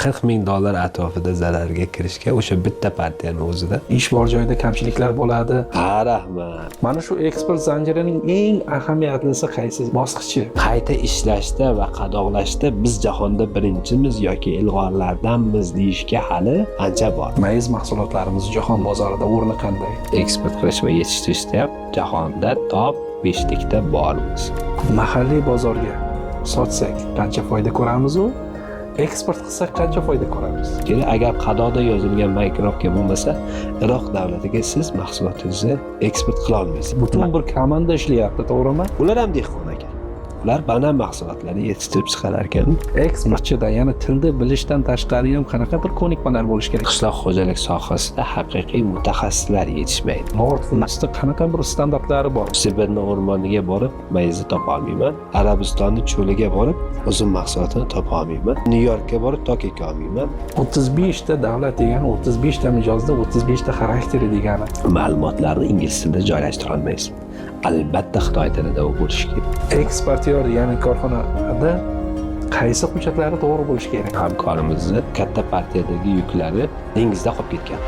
$40,000 atrofida zararga kirishga o'sha bitta partiyani o'zida. Ish bor joyda kamchiliklar bo'ladi. Ha, rahmat. Mana shu eksport zanjirining eng ahamiyatlisi qaysi bosqichi? Qayta ishlashda va qadoqlashda biz jahonda birinchimiz yoki ilg'orlardanmiz deyishga hali ancha bor. Mayiz mahsulotlarimiz jahon bozorida o'rni qanday? Eksport qilish va yetishtirishda jahonda top 5likda bormiz. Mahalliy bozorga sotsak qancha foyda ko'ramiz u? Eksport qilsak qancha foyda ko'ramiz? Agar qadoqda yozilgan markirovka bo'lmasa, Iroq davlatiga siz mahsulotingizni eksport qila olmaysiz. Butun bir komanda ishlayapti, to'g'rimi? Ular ham dehqon ekan. Ular banan mahsulotlarini yetishtirib chiqarar ekan. Eksportchida, ya'ni tilni bilishdan tashqari ham qanaqa bir ko'nikmalar bo'lish kerak? Qishloq xo'jalik sohasida haqiqiy mutaxassislar yetishmaydi. Lord Foods'da qanaqa bir standartlari bor? Sibirni o'rmoniga borib mayizni topa olmayman. Arabistonning cho'liga borib uzum mahsulotini topa olmayman. Nyu-Yorkka borib tok eka olmayman. 35 ta davlat degani 35 ta mijozda 35 ta xarakteri degani. Ma'lumotlarni ingliz tilida joylashtira olmaysiz. Albatta xitoy tilida bo'lishi kerak. Eksportyor, ya'ni korxonada qaysi hujjatlari to'g'ri bo'lishi kerak? Hamkorimizni katta partiyadagi yuklari dengizda qolib ketgan.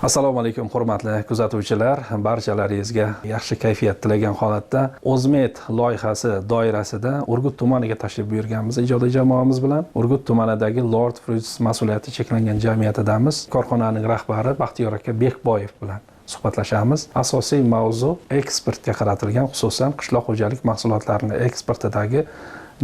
Assalomu alaykum hurmatli kuzatuvchilar, barchalaringizga yaxshi kayfiyat tilagan holatda O'zmet loyihasi doirasida Urgut tumaniga tashrif buyurganmiz ijodiy jamoamiz bilan. Urgut tumanidagi Lord Foods mas'uliyati cheklangan jamiyatidamiz. Korxonaning rahbari Baxtiyor aka Bekboyev bilan suhbatlashamiz. Asosiy mavzu eksportga qaratilgan, xususan qishloq xo'jalik mahsulotlarini eksportidagi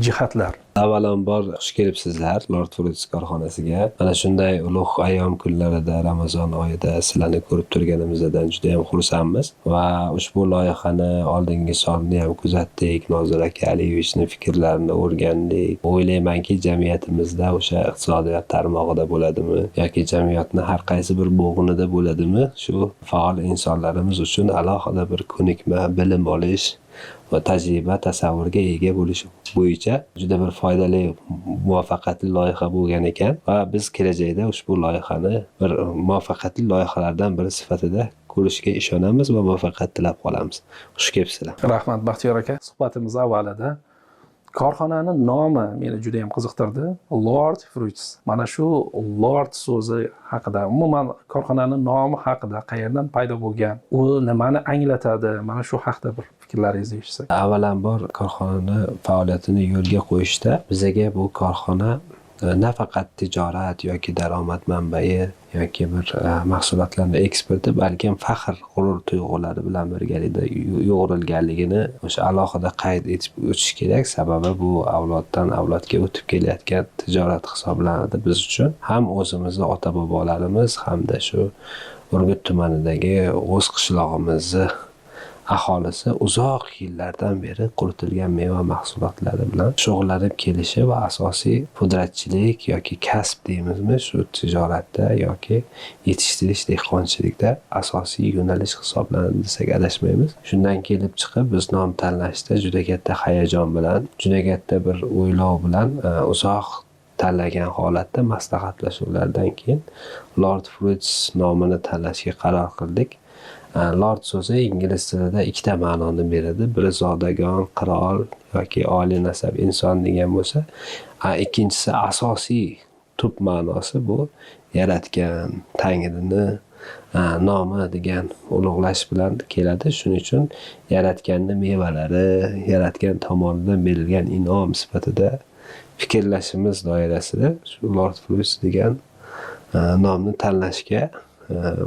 jihatlar. Avvalambor xush kelibsizlar Lord Foods korxonasiga. Mana shunday ulug' ayyom kunlarida Ramazon oyida sizlarni ko'rib turganimizdan juda ham xursandmiz va ushbu loyihani oldingi sonini ham kuzatdik. Nozir aka Aliyevichning fikrlarini o'rgandik. O'ylaymanki, jamiyatimizda o'sha iqtisodiyot tarmog'ida bo'ladimi yoki jamiyatning har qaysi bir bo'g'inida bo'ladimi, shu faol insonlarimiz uchun alohida bir ko'nikma, bilim olish va tajriba, tasavvurga ega bo'lish bo'yicha juda bir foydali, muvaffaqiyatli loyiha bo'lgan ekan va biz kelajakda ushbu loyihani bir muvaffaqiyatli loyihalardan biri sifatida ko'rishga ishonamiz va muvaffaqiyat tilab qolamiz. Xush kelibsizlar. Rahmat Baxtiyor aka. Suhbatimiz avvalida korxonaning nomi meni juda ham qiziqtirdi. Lord Foods. Mana shu Lord so'zi haqida, umuman korxonaning nomi haqida, qayerdan paydo bo'lgan, u nimani anglatadi? Mana shu haqida bir fikrlaringizni eshitsak. Avvalambor korxonani faoliyatini yo'lga qo'yishda bizaga bu korxona nafaqat tijorat yoki daromad manbai yoki bir mahsulotlarning eksporti, balkim faxr, g'urur tuyg'ulari bilan birgalikda yo'g'rilganligini o'sha alohida qayd etib o'tish kerak. Sababi bu avloddan avlodga o'tib kelayotgan tijorat hisoblanadi biz uchun. Ham o'zimizni ota-bobolarimiz hamda shu Urgut tumanidagi o'z qishlog'imizni aholisi uzoq yillardan beri quritilgan meva mahsulotlari bilan shug'ullanib kelishi va asosiy pudratchilik yoki kasb deymizmi, shu tijoratda yoki yetishtirish, dehqonchilikda asosiy yo'nalish hisoblanadi desak adashmaymiz. Shundan kelib chiqib biz nom tanlashda juda katta hayajon bilan, juda katta bir o'ylov bilan uzoq tanlagan holatda maslahatlashuvlardan keyin Lord Foods nomini tanlashga qaror qildik. Lord so'zi ingliz tilida ikkita ma'noni beradi. Biri zodagon, qirol yoki oliy nasab inson degan bo'lsa, ikkinchisi asosiy tub ma'nosi bu yaratgan Tangrini nomi degan ulug'lash bilan keladi. Shuning uchun yaratganning mevalari, yaratgan tomonidan berilgan inom sifatida fikrlashimiz doirasida shu Lord Foods degan nomni tanlashga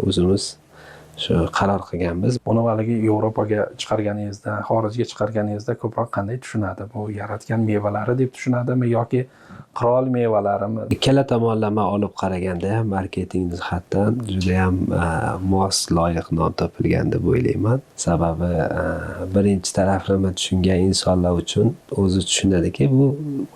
o'zimiz shu qaror qilganmiz. Buni valigi Yevropaga chiqarganingizda, xorijga chiqarganingizda ko'proq qanday tushunadi? Bu yaratgan mevalari deb tushunadimi yoki qirol mevalarimi? Ikkala tomonlama olib qaraganda ham marketing jihatdan juda ham mos, loyiq nom topilgan deb o'ylayman. Sababi birinchi taraflama tushungan insonlar uchun o'zi tushunadiki, bu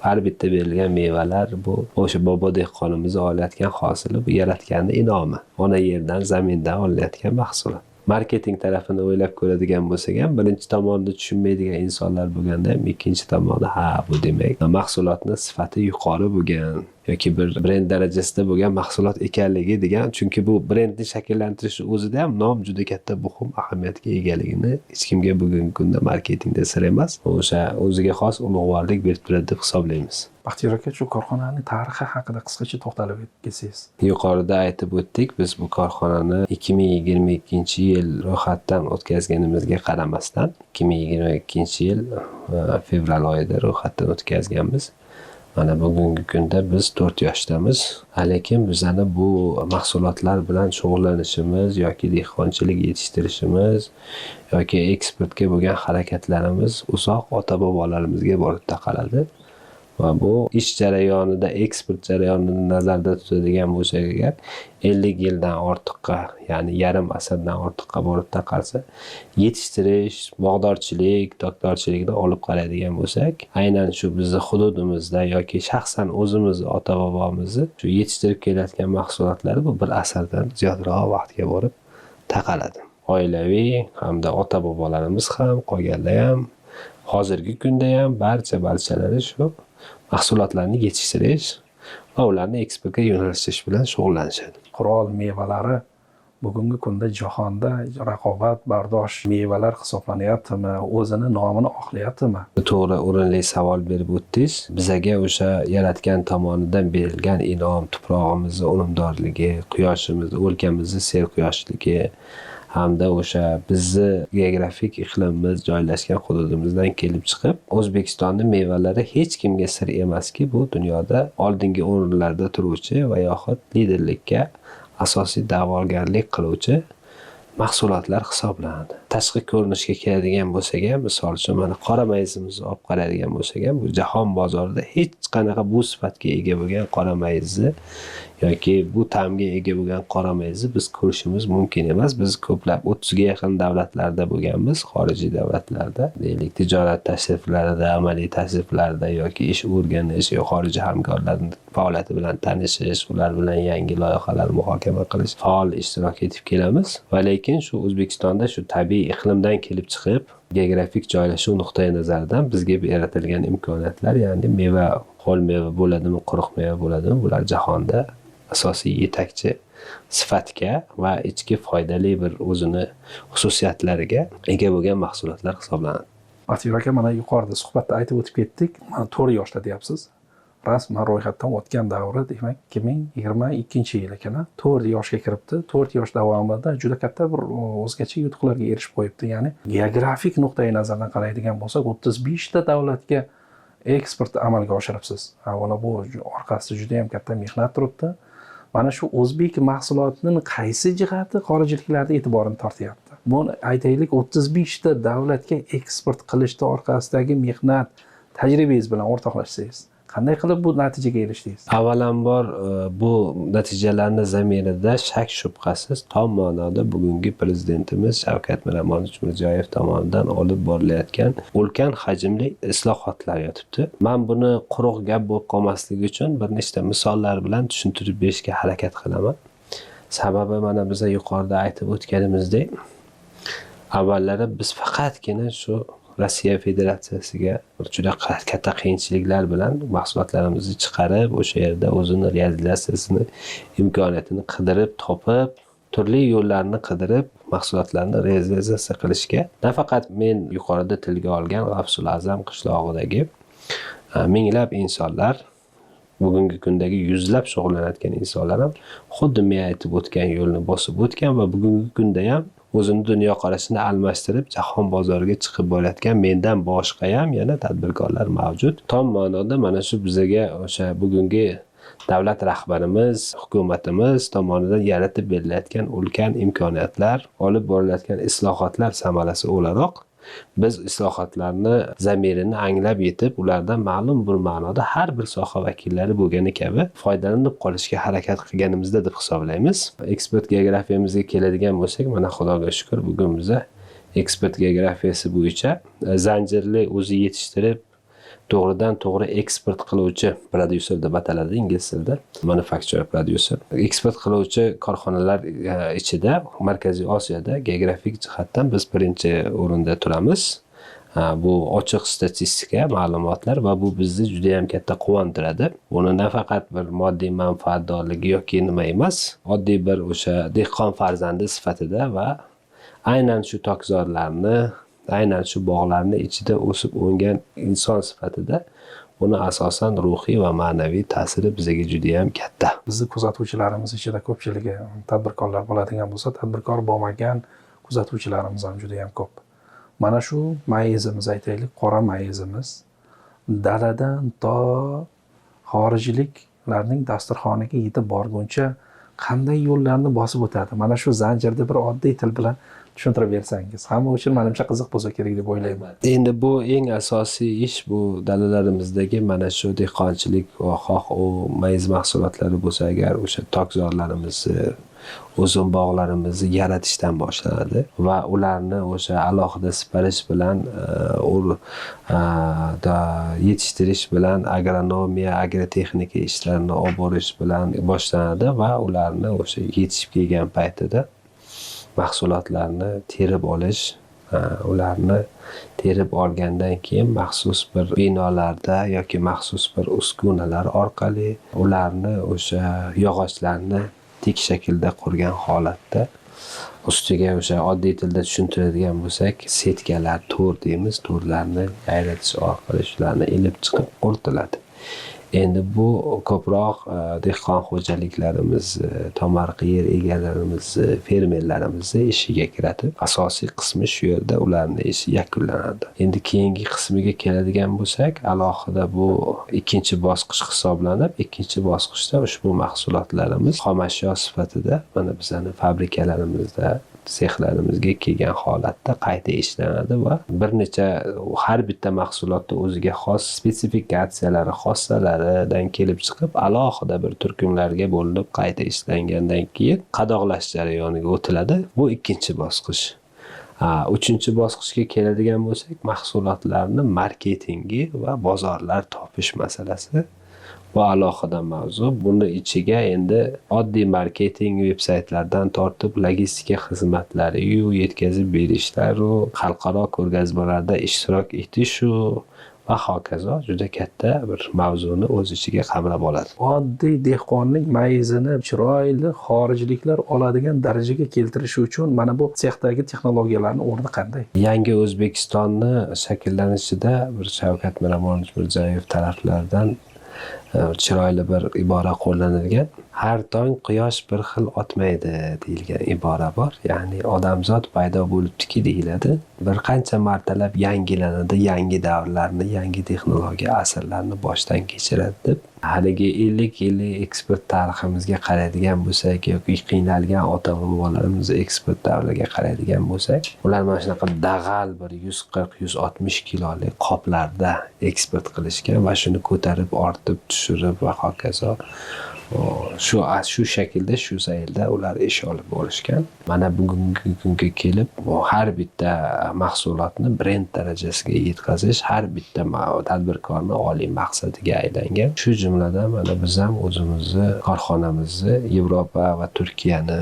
har bitta berilgan mevalar bu o'sha bobo dehqonimiz olayotgan hosili, bu yaratganning inomi. Ona yerdan, zamindan olayotgan mahsulot. Marketing tarafini o'ylab ko'radigan bo'lsak ham, birinchi tomonni tushunmaydigan insonlar bo'lganda ham ikkinchi tomoni bu demak mahsulotning sifati yuqori bo'lgan, yoki bir brend darajasida bo'lgan mahsulot ekanligi degan, chunki bu brendni shakllantirish o'zida ham nom juda katta muhim ahamiyatga egaligini hech kimga bugungi kunda marketingda sir emas. O'sha o'ziga xos ulug'vorlik berib turadi deb hisoblaymiz. Baxtiyor aka, shu korxonaning tarixi haqida qisqacha to'xtalib ketsangiz. Yuqorida aytib o'tdik, biz bu korxonani 2022-yil ro'yxatdan o'tkazganimizga qaramasdan 2022-yil fevral oyida ro'yxatdan o'tkazganmiz. Mana bugungi kunda biz 4 yoshdamiz. Lekin bizani bu mahsulotlar bilan shug'ullanishimiz yoki dehqonchilik yetishtirishimiz yoki eksportga bo'lgan harakatlarimiz uzoq ota-bobolarimizga borib taqaladi. Va bu ish jarayonida, eksport jarayonini nazarda tutadigan bo'lsak agar 50 yildan ortiqqa, ya'ni yarim asrdan ortiqqa borib taqalsa, yetishtirish, bog'dorchilik, doktorchilikni olib qaraydigan bo'lsak, aynan shu bizning hududimizda yoki shaxsan o'zimizni ota-bobomizni shu yetishtirib kelayotgan mahsulotlari bu bir asrdan ziyodroq vaqtga borib taqaladi. Oilaviy hamda ota-bobolarimiz ham, qolganlar ham, hozirgi kunda ham barchalari shu mahsulotlarni yetishtirish va ularni eksportga yo'naltirish bilan shug'ullanishadi. Qurol mevalari bugungi kunda jahonda raqobat bardosh mevalar hisoblanyaptimi, o'zini nomini oqlayaptimi? To'g'ri, o'rinli savol berib o'tdingiz. Bizaga o'sha yaratgan tomonidan berilgan inom, tuprog'imizni unumdorligi, quyoshimizni, o'lkamizni serquyoshligi hamda o'sha bizni geografik iqlimimiz joylashgan hududimizdan kelib chiqib, O'zbekistonning mevalari hech kimga sir emaski, bu dunyoda oldingi o'rinlarda turuvchi va yoxud liderlikka asosiy da'vogarlik qiluvchi mahsulotlar hisoblanadi. Tashqi ko'rinishga keladigan bo'lsak ham, misol uchun mana qora mayizimizni olib qaraydigan bo'lsak ham, bu jahon bozorida hech qanaqa bu sifatga ega bo'lgan qora mayizni yoki bu ta'mga ega bo'lgan qora mayizni biz ko'rishimiz mumkin emas. Biz ko'plab 30 ga yaqin davlatlarda bo'lganmiz, xorijiy davlatlarda, deylik tijorat tashriflarida, amaliy tashriflarda yoki ish o'rganish yoki xorijiy hamkorlarning faoliyati bilan tanishish, ular bilan yangi loyihalar muhokama qilish, faol ishtirok etib kelamiz. Va lekin shu O'zbekistonda shu tabiiy iqlimdan kelib chiqib, geografik joylashuv nuqtai nazaridan bizga yaratilgan imkoniyatlar, ya'ni meva, ho'l meva bo'ladimi, quruq meva bo'ladimi, bular jahonda asosiy yetakchi sifatga va ichki foydali bir o'zini xususiyatlariga ega bo'lgan mahsulotlar hisoblanadi. Baxtiyor aka, mana yuqorida suhbatda aytib o'tib ketdik. Mana 4 yoshda deyapsiz. Rasman ro'yxatdan o'tgan davri demak 2022-yil ekan. 4 yoshga kiribdi. 4 yosh davomida juda katta bir o'zgacha yutuqlarga erishib qo'yibdi. Ya'ni geografik nuqtai nazardan qaraydigan bo'lsak, 35 ta davlatga eksport amalga oshiribsiz. Avvalo bu orqasida juda ham katta mehnat turibdi. Mana shu o'zbek mahsulotining qaysi jihati xorijliklarda e'tiborini tortyapti? Buni aytaylik, 35 ta davlatga eksport qilishda orqasidagi mehnat, tajribangiz bilan o'rtoqlashsangiz, qanday qilib bu natijaga erishdingiz? Avvalambor bu natijalarning zamirida shak shubhasiz tom ma'noda bugungi prezidentimiz Shavkat Miromonovich Mirziyoyev tomonidan olib borilayotgan ulkan hajmli islohotlar yotibdi. Men buni quruq gap bo'lib qolmasligi uchun bir nechta misollar bilan tushuntirib berishga harakat qilaman. Sababi mana biz yuqorida aytib o'tganimizdek, avvallari biz faqatgina shu Rossiya Federatsiyasiga juda katta qiyinchiliklar bilan mahsulotlarimizni chiqarib, o'sha yerda o'zini realizatsiyasini imkoniyatini qidirib topib, turli yo'llarni qidirib mahsulotlarni realizatsiya qilishga nafaqat men yuqorida tilga olgan G'afsul Azam qishlog'idagi minglab insonlar, bugungi kundagi yuzlab shug'ullanayotgan insonlar ham xuddi men aytib o'tgan yo'lni bosib o'tgan va bugungi kunda ham o'zini dunyoqarashini almashtirib jahon bozoriga chiqib borayotgan mendan boshqa ham yana tadbirkorlar mavjud. Tom ma'noda mana shu bizaga o'sha bugungi davlat rahbarimiz, hukumatimiz tomonidan yaratib berilayotgan ulkan imkoniyatlar, olib borilayotgan islohotlar samarasi o'laroq biz islohotlarni zamirini anglab yetib, ulardan ma'lum bir ma'noda har bir soha vakillari bo'lgani kabi foydalanib qolishga harakat qilganimizda deb hisoblaymiz. Eksport geografiyamizga keladigan bo'lsak, mana Xudoga shukr, bugun biz eksport geografiyasi bo'yicha zanjirli o'zi yetishtirib to'g'ridan to'g'ri eksport qiluvchi prodyuser deb ataladi ingliz tilida, manufacturer producer. Eksport qiluvchi korxonalar ichida Markaziy Osiyoda geografik jihatdan biz birinchi o'rinda turamiz. Bu ochiq statistika ma'lumotlar va bu bizni juda ham katta quvontiradi. Buni nafaqat bir moddiy manfaatdorligi yoki nima emas, oddiy bir o'sha dehqon farzandi sifatida va aynan shu tokzorlarni, aynan shu bog'larni ichida o'sib o'ngan inson sifatida buni asosan ruhiy va ma'naviy ta'siri bizga juda ham katta. Bizni kuzatuvchilarimiz ichida ko'pchiligi tadbirkorlar bo'ladigan bo'lsa, tadbirkor bo'lmagan kuzatuvchilarimiz ham juda ham ko'p. Mana shu mayizimiz, aytaylik, qora mayizimiz daladan to xorijliklarning dasturxoniga yetib borguncha qanday yo'llarni bosib o'tadi? Mana shu zanjirni bir oddiy til bilan tushuntirib bersangiz, hamma uchun menimcha qiziq bo'lsa kerak deb o'ylayman. Endi bu eng asosiy ish, bu dalalarimizdagi mana shu dehqonchilik va xoh u mayiz mahsulotlari bo'lsa agar o'sha tokzorlarimizni, uzum bog'larimizni yaratishdan boshlanadi va ularni o'sha alohida siparish bilan yetishtirish bilan agronomiya, agrotexnika ishlarini olib borish bilan boshlanadi va ularni o'sha yetishib kelgan paytida mahsulotlarni terib olish, ularni terib olgandan keyin maxsus bir binolarda yoki maxsus bir uskunalar orqali ularni o'sha yog'ochlarni tik shaklda qurgan holatda ustiga o'sha oddiy tilda tushuntiradigan bo'lsak, setkalar, to'r deymiz, to'rlarni yayratish orqali shularni ilib chiqib quritiladi. Endi bu ko'proq dehqon xo'jaliklarimiz, tomorqa yer egalarimiz, fermerlarimiz ishiga kiradi. Asosiy qismi shu yerda ularning ishi yakunlanadi. Endi keyingi qismiga keladigan bo'lsak, alohida bu ikkinchi bosqich hisoblanib, ikkinchi bosqichda ushbu mahsulotlarimiz xomashyo sifatida mana bizning fabrikalarimizda, sexlarimizga kelgan holatda qayta ishlanadi va bir necha har bitta mahsulotda o'ziga xos spetsifikatsiyalari, xossalaridan kelib chiqib alohida bir turkumlarga bo'linib qayta ishlangandan keyin qadoqlash jarayoniga o'tiladi. Bu ikkinchi bosqich. Uchinchi bosqichga keladigan bo'lsak, mahsulotlarni marketingi va bozorlar topish masalasi. Bu alohida mavzu. Buni ichiga endi oddiy marketing veb-saytlardan tortib logistika xizmatlari, yetkazib berishlar, xalqaro ko'rgazmalarda ishtirok etish va hokazo juda katta bir mavzuni o'z ichiga qamrab oladi. Oddiy dehqonning mayizini chiroyli xorijliklar oladigan darajaga keltirish uchun mana bu sexdagi texnologiyalarning o'rni qanday? Yangi O'zbekistonni shakllanishida bir Shavkat Miromonovich Mirziyoyev taraflaridan chiroyli bir ibora qo'llanilgan. Har tong quyosh bir xil otmaydi deyilgan ibora bor. Ya'ni odamzod paydo bo'libdiki deyiladi. Bir qancha martalab yangilanadi, yangi davrlarni, yangi texnologiya asrlarni boshdan kechiradi deb. Haligi 50 yillik eksport tariximizga qaraydigan bo'lsak yoki qiynalgan ota-bobolarimiz eksport davriga qaraydigan bo'lsak, ular mana shunaqa dag'al bir 140-160 kilolik qoplarda eksport qilishgan va shuni ko'tarib, ortib, tushirib va hokazo shu shaklda, shu zaylda ular ish olib borishgan. Mana bugungi kunga kelib, har bitta mahsulotni brend darajasiga yetkazish har bitta tadbirkorning oliy maqsadiga aylangan. Shu jumladan mana biz ham o'zimizni korxonamizni Yevropa va Turkiyani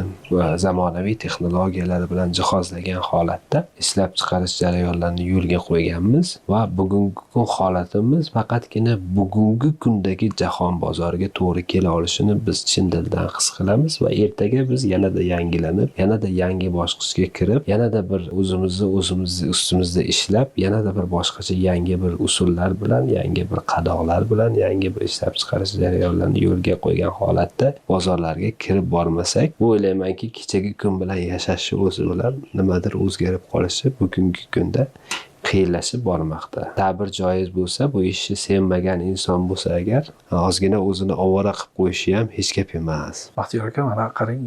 zamonaviy texnologiyalar bilan jihozlagan holatda ishlab chiqarish jarayonlarini yo'lga qo'yganmiz va bugungi kun holatimiz faqatgina bugungi kundagi jahon bozoriga to'g'ri kela olishi biz chin dildan his qilamiz va ertaga biz yanada yangilanib, yanada yangi bosqichga kirib, yanada bir o'zimizni ustimizda ishlab, yanada bir boshqacha yangi bir usullar bilan, yangi bir qadoqlar bilan, yangi bir ishlab chiqarish jarayonlarini yo'lga qo'ygan holatda bozorlarga kirib bormasak, bu o'ylaymanki kechagi kun bilan yashashni o'zi bilan nimadir o'zgarib qolishi bugungi kunda qiyinlashib bormoqda. Ta'bir joiz bo'lsa, bu ishni sevmagan inson bo'lsa agar, ozgina o'zini ovora qilib qo'yishi ham hech gap emas. Baxtiyor aka, mana qarang,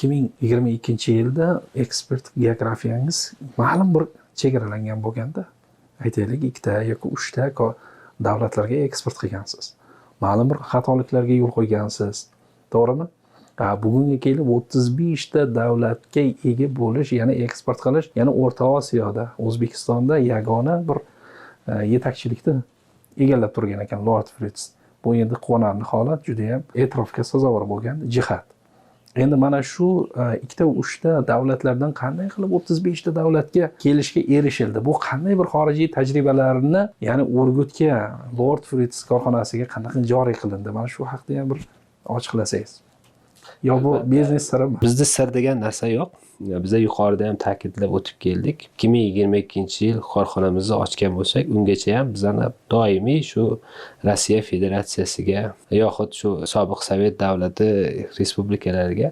2022-yilda eksport geografiyangiz ma'lum bir chegaralangan bo'lganda, aytaylik 2 yoki 3 davlatlarga eksport qilgansiz. Ma'lum bir xatoliklarga yo'l qo'ygansiz. To'g'rimi? Bugunga kelib 35 ta davlatga ega bo'lish, ya'ni eksport qilish, ya'ni O'rta Osiyoda, O'zbekistonda yagona bir yetakchilikni egallab turgan ekan Lord Fritz. Bu endi quvonarli holat, juda ham e'tirofga sazovor bo'lgan jihat. Endi mana shu ikkita uchta davlatlardan qanday qilib 35 ta davlatga kelishga erishildi? Bu qanday bir xorijiy tajribalarni, ya'ni Urgutga, Lord Fruits korxonasiga qanaqa joriy qilindi? Mana shu haqida ham bir ochiqlasangiz. Yo bu biznes sirimi? Bizda sir degan narsa yo'q. Biz yuqorida ham ta'kidlab o'tib keldik. 2022-yil korxonamizni ochgan bo'lsak, ungacha ham bizani doimiy shu Rossiya Federatsiyasiga yoxud shu sobiq Sovet davlati respublikalariga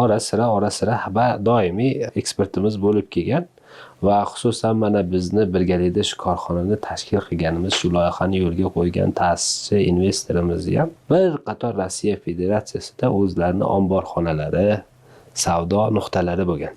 ora-sira doimiy eksportimiz bo'lib kelgan. Va xususan mana bizni birgalikda shu korxonani tashkil qilganimiz, shu loyihani yo'lga qo'ygan ta'sischi investorimiz ham bir qator Rossiya Federatsiyasida o'zlarining omborxonalari, savdo nuqtalari bo'lgan.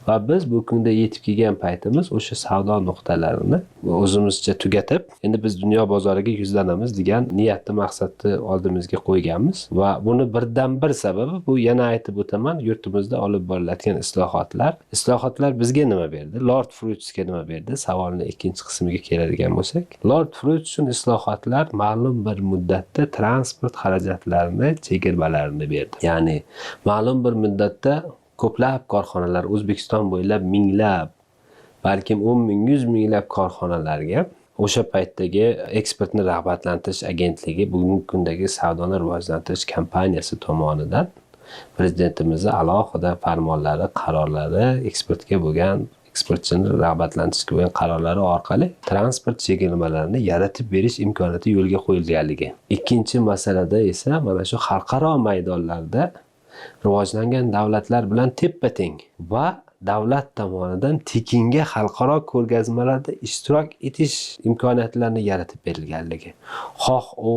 Va biz bu kunda yetib kelgan paytimiz o'sha savdo nuqtalarini o'zimizcha tugatib, endi biz dunyo bozoriga yuzlanamiz degan niyatni, maqsadni oldimizga qo'yganmiz. Va buni birdan bir sababi bu, yana aytib o'taman, yurtimizda olib borilayotgan islohotlar. Islohotlar bizga nima berdi? Lord Fruitsga nima berdi? Savolning ikkinchi qismiga keladigan bo'lsak, Lord Fruits uchun islohotlar ma'lum bir muddatda transport xarajatlarini chegirmalarini berdi. Ya'ni ma'lum bir muddatda ko'plab korxonalar, O'zbekiston bo'ylab minglab, balkim 10 ming, 100 minglab korxonalarga o'sha paytdagi eksportni rag'batlantirish agentligi, bugungi kundagi savdoni rivojlantirish kompaniyasi tomonidan prezidentimizning alohida farmonlari, qarorlari, eksportga bo'lgan, eksportchini rag'batlantirishga bo'lgan qarorlari orqali transport chegirmalarini yaratib berish imkoniyati yo'lga qo'yilganligi. Ikkinchi masalada esa mana shu xalqaro maydonlarda rivojlangan davlatlar bilan teppa-teng va davlat tomonidan tekinga xalqaro ko'rgazmalarda ishtirok etish imkoniyatlarini yaratib berilganligi. Xoh u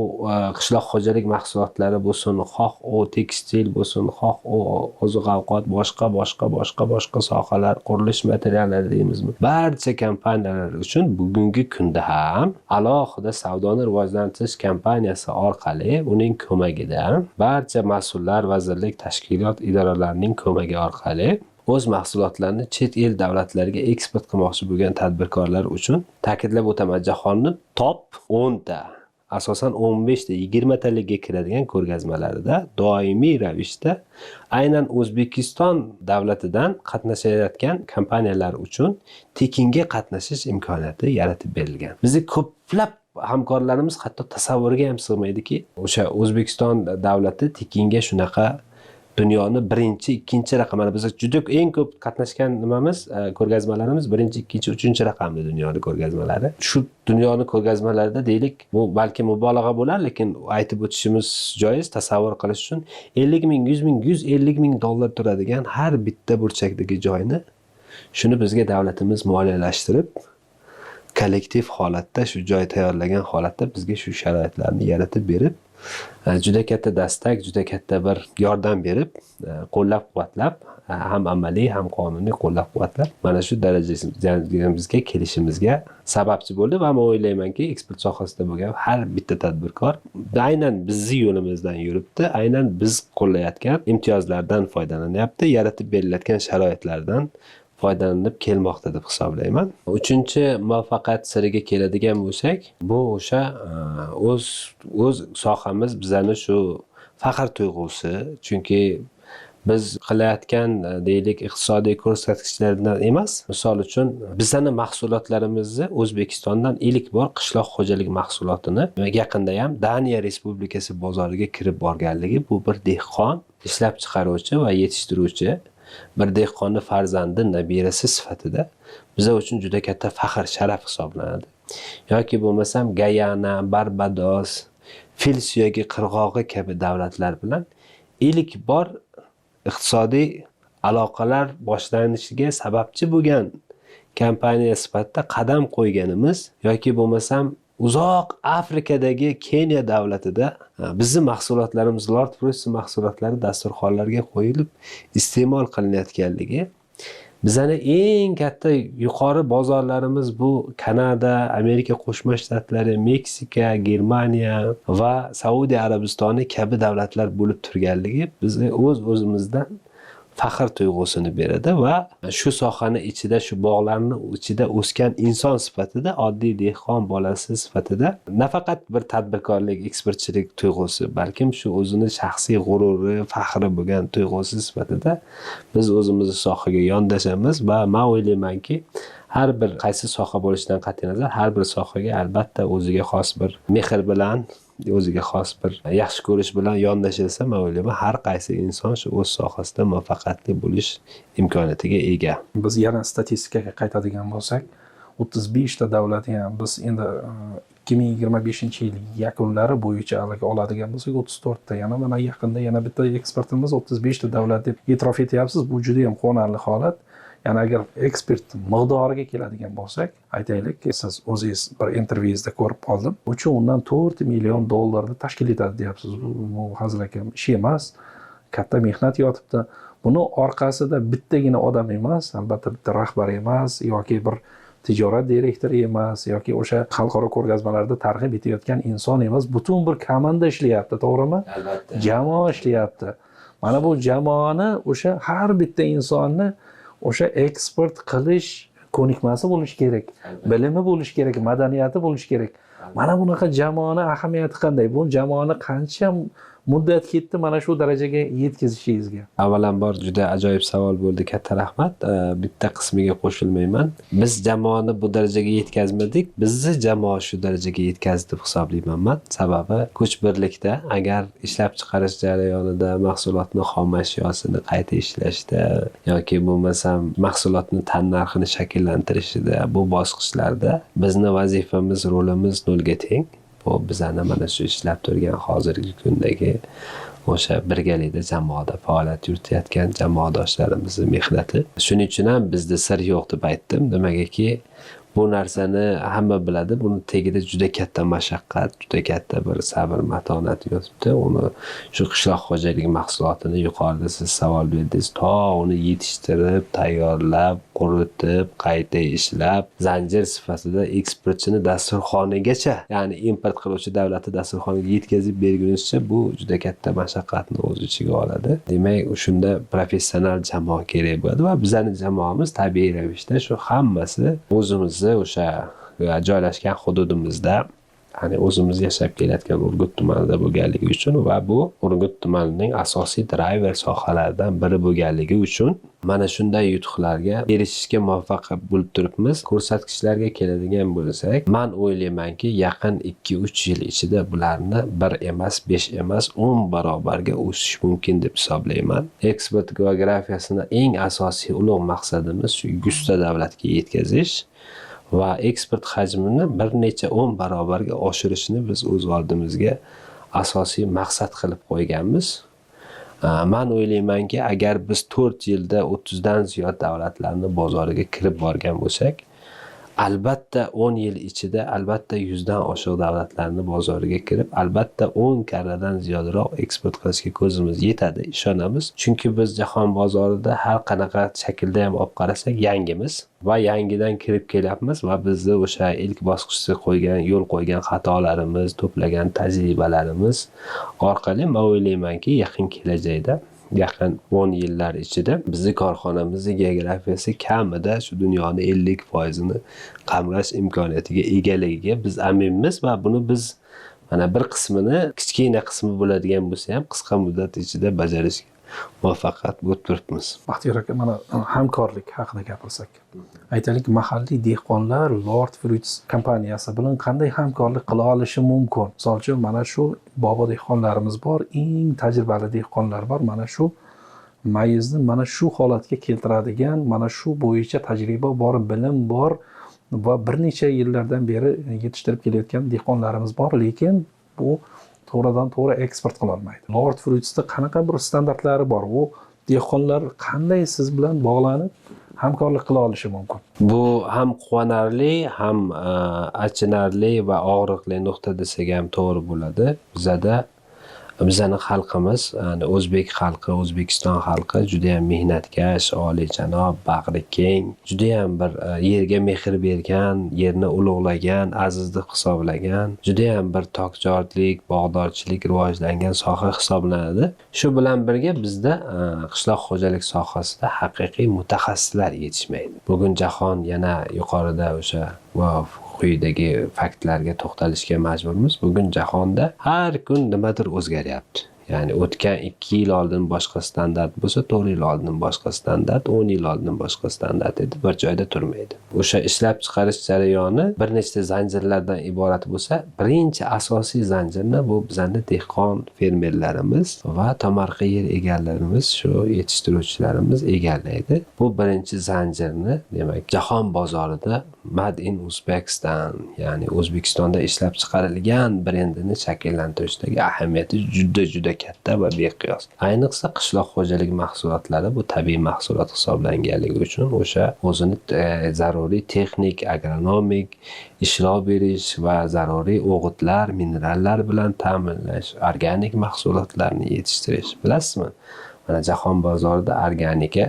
qishloq xo'jalik mahsulotlari bo'lsin, xoh u tekstil bo'lsin, xoh u oziq-ovqat, boshqa sohalar, qurilish materiallari deymizmi? Barcha kompaniyalar uchun bugungi kunda ham alohida savdoni rivojlantirish kompaniyasi orqali, uning ko'magida barcha mas'ullar, vazirlik, tashkilot idoralarining ko'magi orqali o'z mahsulotlarini chet el davlatlariga eksport qilmoqchi bo'lgan tadbirkorlar uchun, ta'kidlab o'taman, jahonning top 10 ta, asosan 15 ta, 20 talarga kiradigan ko'rgazmalarida doimiy ravishda aynan O'zbekiston davlatidan qatnashayotgan kompaniyalar uchun tekinga qatnashish imkoniyati yaratib berilgan. Bizga ko'plab hamkorlarimiz hatto tasavvurga ham sig'maydiki, o'sha O'zbekiston davlati tekinga shunaqa dunyoni birinchi, ikkinchi raqamlar, biz juda eng ko'p qatnashgan nimamiz, ko'rgazmalarimiz birinchi, ikkinchi, uchinchi raqamli dunyoni ko'rgazmalari. Shu dunyoni ko'rgazmalarida deylik, bu balki mubolag'a bo'lar, lekin aytib o'tishimiz joiz, tasavvur qilish uchun 50 ming, 100 ming, 150 ming dollar turadigan har bitta burchakdagi joyni shuni bizga davlatimiz moliyalashtirib, kollektiv holatda, shu joy tayyorlagan holatda bizga shu sharoitlarni yaratib berib, juda katta dastak, juda katta bir yordam berib, qo'llab-quvvatlab, ham amaliy, ham qonuniy qo'llab-quvvatlab, mana shu darajamizga kelishimizga sababchi bo'ldi. Va men o'ylaymanki, eksport sohasida bo'lgan har bitta tadbirkor aynan bizning yo'limizdan yuribdi, aynan biz qo'llayotgan imtiyozlardan foydalanyapti, yaratib berilayotgan sharoitlardan foydalanib kelmoqda deb hisoblayman. Uchinchi muvaffaqiyat siriga keladigan bo'lsak, bu o'sha o'z sohamiz bizani shu faxr tuyg'usi, chunki biz qilayotgan deylik iqtisodiy ko'rsatkichlardan emas, misol uchun bizani mahsulotlarimizni O'zbekistondan ilk bor qishloq xo'jalik mahsulotini yaqinda ham Daniya Respublikasi bozoriga kirib borganligi, bu bir dehqon, ishlab chiqaruvchi va yetishtiruvchi bir dehqonni farzandi, nabirasi sifatida biz uchun juda katta faxr, sharaf hisoblanadi. Yoki bo'lmasam Gayana, Barbados, Fil suyagi qirg'og'i kabi davlatlar bilan ilk bor iqtisodiy aloqalar boshlanishiga sababchi bo'lgan kompaniya sifatida qadam qo'yganimiz, yoki bo'lmasam uzoq Afrikadagi Keniya davlatida bizning mahsulotlarimiz, Lord Fruits mahsulotlari dasturxonlarga qo'yilib iste'mol qilinayotganligi, bizning eng katta yuqori bozorlarimiz bu Kanada, Amerika Qo'shma Shtatlari, Meksika, Germaniya va Saudiya Arabistoni kabi davlatlar bo'lib turganligi bizni o'z-o'zimizdan faxr tuyg'usini beradi va shu sohani ichida, shu bog'larni ichida o'sgan inson sifatida, oddiy dehqon bolasi sifatida nafaqat bir tadbirkorlik, eksportchilik tuyg'usi, balkim shu o'zini shaxsiy g'ururi, faxri bo'lgan tuyg'usi sifatida biz o'zimizni sohaga yondashamiz va men o'ylaymanki, har bir qaysi soha bo'lishidan qat'iy nazar, har bir sohaga albatta o'ziga xos bir mehr bilan, o'ziga xos bir yaxshi ko'rish bilan yondashilsa, men o'ylayman, har qaysi inson shu o'z sohasida muvaffaqiyatli bo'lish imkoniyatiga ega. Biz yana statistikaga qaytadigan bo'lsak, 35 ta davlat, ham biz endi 2025-yil yakunlari bo'yicha oladigan bo'lsak 34 ta, yana mana yaqinda yana bitta eksportimiz 35 ta davlat deb e'tirof etyapsiz. Bu juda ham quvonarli holat. Ya'ni agar eksport miqdoriga keladigan bo'lsak, aytaylik, siz o'zingiz bir intervyuzda ko'rib qoldim. Uchun undan 4 million dollarni tashkil etadi deyapsiz. Bu hazilakam ish emas. Katta mehnat yotibdi. Buni orqasida bittagina odam emas, albatta bitta rahbar emas yoki bir tijorat direktori emas yoki o'sha xalqaro ko'rgazmalarda targ'ib etayotgan inson emas, butun bir komanda ishlayapti, to'g'rimi? Albatta. Jamoa ishlayapti. Mana bu jamoani o'sha har bitta insonni o'sha eksport qilish ko'nikmasi bo'lishi kerak, bilimi bo'lishi kerak, madaniyati bo'lishi kerak. Mana bunaqa jamoani ahamiyati qanday? Bu jamoani qancha muddat ketdi mana shu darajaga yetkazishingizga? Avvalambor juda ajoyib savol bo'ldi, katta rahmat. Bitta qismiga qo'shilmayman. Biz jamoani bu darajaga yetkazmadik, bizni jamoa shu darajaga yetkazdi deb hisoblayman men. Sababi kuch birlikda, agar ishlab chiqarish jarayonida mahsulotni xom ashyosini qayta ishlashda yoki bo'lmasam mahsulotni tannarxini shakllantirishida, bu bosqichlarda bizni vazifamiz, rolimiz nolga teng. Bu bizani mana shu ishlab turgan hozirgi kundagi o'sha birgalikda jamoada faoliyat yuritayotgan jamoadoshlarimizning mehnati. Shuning uchun ham bizda sir yo'q deb aytdim. Nimagaki, bu narsani hamma biladi. Buni tagida juda katta mashaqqat, juda katta bir sabr, matonat yotibdi. Uni shu qishloq xo'jaligi mahsulotini yuqorida siz savol berdingiz, to uni yetishtirib, tayyorlab, quritib, qayta ishlab, zanjir sifatida eksportchini dasturxonigacha, ya'ni import qiluvchi davlatni dasturxoniga yetkazib bergunizcha, bu juda katta mashaqqatni o'z ichiga oladi. Demak, shunda professional jamoa kerak bo'ladi va bizning jamoamiz tabiiy ravishda shu hammasi o'zimizni o'sha joylashgan hududimizda, ya'ni o'zimiz yashab kelayotgan Urgut tumanida bo'lganligi uchun va bu Urgut tumanining asosiy driver sohalaridan biri bo'lganligi uchun mana shunday yutuqlarga erishishga muvaffaq bo'lib turibmiz. Ko'rsatkichlarga keladigan bo'lsak, men o'ylaymanki, yaqin 2-3 yil ichida bularni 1 emas, 5 emas, 10 barobarga o'sish mumkin deb hisoblayman. Eksport geografiyasini eng asosiy ulug' maqsadimiz shu 100 ta davlatga yetkazish va eksport hajmini bir necha 10 barobarga oshirishni biz o'z oldimizga asosiy maqsad qilib qo'yganmiz. Men o'ylaymanki, agar biz 4 yilda 30 dan ziyod davlatlarning bozoriga kirib borgan bo'lsak, albatta 10 yil ichida albatta 100 dan oshiq davlatlarning bozoriga kirib, albatta 10 karradan ziyodroq eksport qilishga ko'zimiz yetadi, ishonamiz. Chunki biz jahon bozorida har qanaqa shaklda ham olib qarasak yangimiz va yangidan kirib kelyapmiz va bizni o'sha ilk bosqichda yo'l qo'ygan xatolarimiz, to'plagan tajribalarimiz orqali men o'ylaymanki, yaqin kelajakda, yaqin 10 yillar ichida bizning korxonamizning geografiyasi kamida shu dunyoning 50% qamrash imkoniyatiga egaligiga biz aminmiz va buni biz mana bir qismini, kichkina qismi bo'ladigan bo'lsa ham qisqa muddat ichida bajarishga muvaffaqiyat bo'lib turibmiz. Baxtiyor aka, mana hamkorlik haqida gapirsak, aytaylik, mahalliy dehqonlar Lord Fruits kompaniyasi bilan qanday hamkorlik qila olishi mumkin? Misol uchun, mana shu bobo dehqonlarimiz bor, eng tajribali dehqonlar bor. Mana shu mayizni mana shu holatga keltiradigan, mana shu bo'yicha tajriba bor, bilim bor va bir necha yillardan beri yetishtirib kelayotgan dehqonlarimiz bor, lekin bu to'g'ridan to'g'ri eksport qila olmaydi. Lord Fruits'da qanaqa bir standartlari bor? U dehqonlar qanday siz bilan bog'lanib hamkorlik qila olishi mumkin? Bu ham quvonarli, ham achinarli va og'riqli nuqta desak ham to'g'ri bo'ladi. Bizada Bizning xalqimiz, ya'ni o'zbek xalqi, O'zbekiston xalqi juda ham mehnatkash, oliyjanob, bag'ri keng, juda ham bir yerga mehr bergan, yerni ulug'lagan, aziz deb hisoblagan, juda ham bir tokzorlik, bog'dorchilik rivojlangan soha hisoblanadi. Shu bilan birga bizda qishloq xo'jalik sohasida haqiqiy mutaxassislar yetishmaydi. Bugun jahon yana yuqorida o'sha quyidagi faktlarga to'xtalishga majburmiz. Bugun jahonda har kun nimadir o'zgaryapti. Ya'ni o'tgan 2 yil oldin boshqa standart bo'lsa, 4 yil oldin boshqa standart, 10 yil oldin boshqa standart edi, bir joyda turmaydi. O'sha ishlab chiqarish jarayoni bir nechta zanjirlardan iborat bo'lsa, birinchi asosiy zanjirni bu bizning dehqon fermerlarimiz va tomorqa yer egallarimiz, shu yetishtiruvchilarimiz egallaydi. Bu birinchi zanjirni, demak, jahon bozorida Made in Uzbekistan, ya'ni O'zbekistonda ishlab chiqarilgan brendini shakllantirishdagi ahamiyati juda katta va beqiyos. Ayniqsa qishloq xo'jaligi mahsulotlari bu tabiiy mahsulot hisoblanganligi uchun o'sha o'zini zaruriy texnik, agronomik ishlov berish va zaruriy o'g'itlar, minerallar bilan ta'minlash, organik mahsulotlarni yetishtirish. Bilasizmi? Mana jahon bozorida organika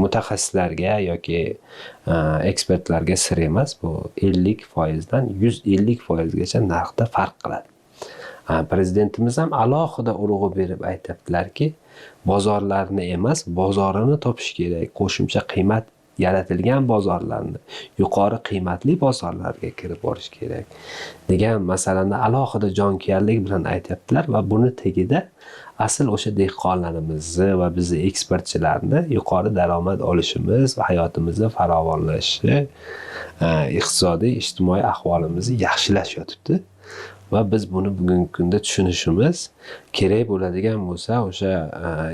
mutaxassislarga yoki ekspertlarga sir emas, bu 50% dan 150% narxda farq qiladi. Prezidentimiz ham alohida urg'u berib aytibdilarki, bozorlarni emas, bozorini topish kerak, qo'shimcha qiymat yaratilgan bozorlarni, yuqori qiymatli bozorlarga kirib borish kerak degan masalani alohida jonkuyarlik bilan aytibdilar va buni tagida asl o'sha dehqonlarimizni va bizni eksportchilarni yuqori daromad olishimiz va hayotimizning farovonlashishi, iqtisodiy, ijtimoiy ahvolimizni yaxshilash yotibdi. Va biz buni bugungi kunda tushunishimiz kerak bo'ladigan bo'lsa, o'sha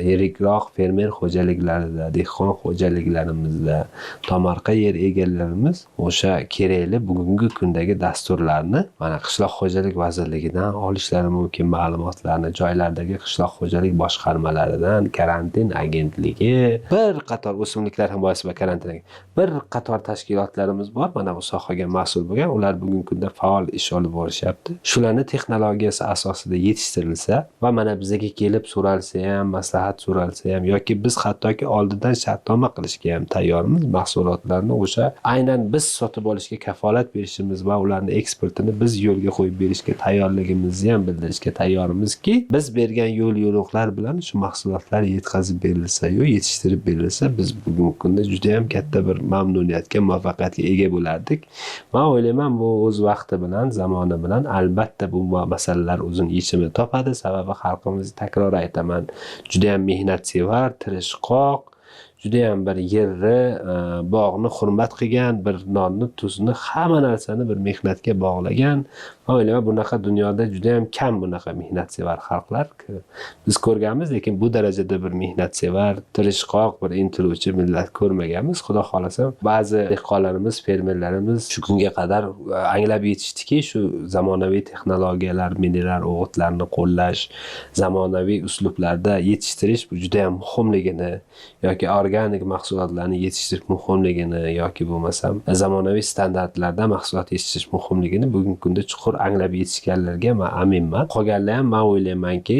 yirikroq fermer xo'jaliklarida, dehqon xo'jaliklarimizda, tomorqa yer egallarimiz o'sha kerakli bugungi kundagi dasturlarni mana Qishloq xo'jalik vazirligidan olishlari mumkin ma'lumotlarni, joylardagi qishloq xo'jalik boshqarmalaridan, karantin agentligi, bir qator o'simliklar himoyasi va karantin, bir qator tashkilotlarimiz bor, mana bu sohaga mas'ul bo'lgan, ular bugungi kunda faol ish olib borishyapti. Shularni texnologiyasi asosida yetishtirilsa va mana bizga kelib so'ralsa ham, maslahat so'ralsa ham yoki biz hattoki oldidan shartnoma qilishga ham tayyormiz. Mahsulotlarni o'sha aynan biz sotib olishga kafolat berishimiz va ularni eksportini biz yo'lga qo'yib berishga tayyorligimizni ham bildirishga tayyorimizki, biz bergan yo'l-yo'riqlar bilan shu mahsulotlar yetkazib berilsa, yetishtirib berilsa, biz bugungi kunda juda ham katta bir mamnuniyatga, muvaffaqiyatga ega bo'lardik. Men o'ylayman, bu o'z vaqti bilan, zamoni bilan albatta bu masalalar o'zini yechimini topadi. Sababi xalqimiz, takror aytaman, juda ham mehnatsevar, tirishqoq, juda ham bir yerni, bog'ni hurmat qilgan, bir nonni, tuzni, hamma narsani bir mehnatga bog'lagan. Men o'ylayman, bunaqa dunyoda juda ham kam bunaqa mehnatsevar xalqlar biz ko'rganmiz, lekin bu darajada bir mehnatsevar, tirishqoq, bir intiluvchi millat ko'rmaganmiz. Xudo xolasa, ba'zi dehqonlarimiz, fermerlarimiz shu kunga qadar anglab yetishdiki, shu zamonaviy texnologiyalar, mineral o'g'itlarni qo'llash, zamonaviy uslublarda yetishtirish bu juda ham muhimligini yoki organik mahsulotlarni yetishtirish muhimligini yoki bo'lmasam zamonaviy standartlarda mahsulot yetishtirish muhimligini bugungi kunda chuqur anglab yetishganlarga men aminman. Qolganlar ham men o'ylaymanki,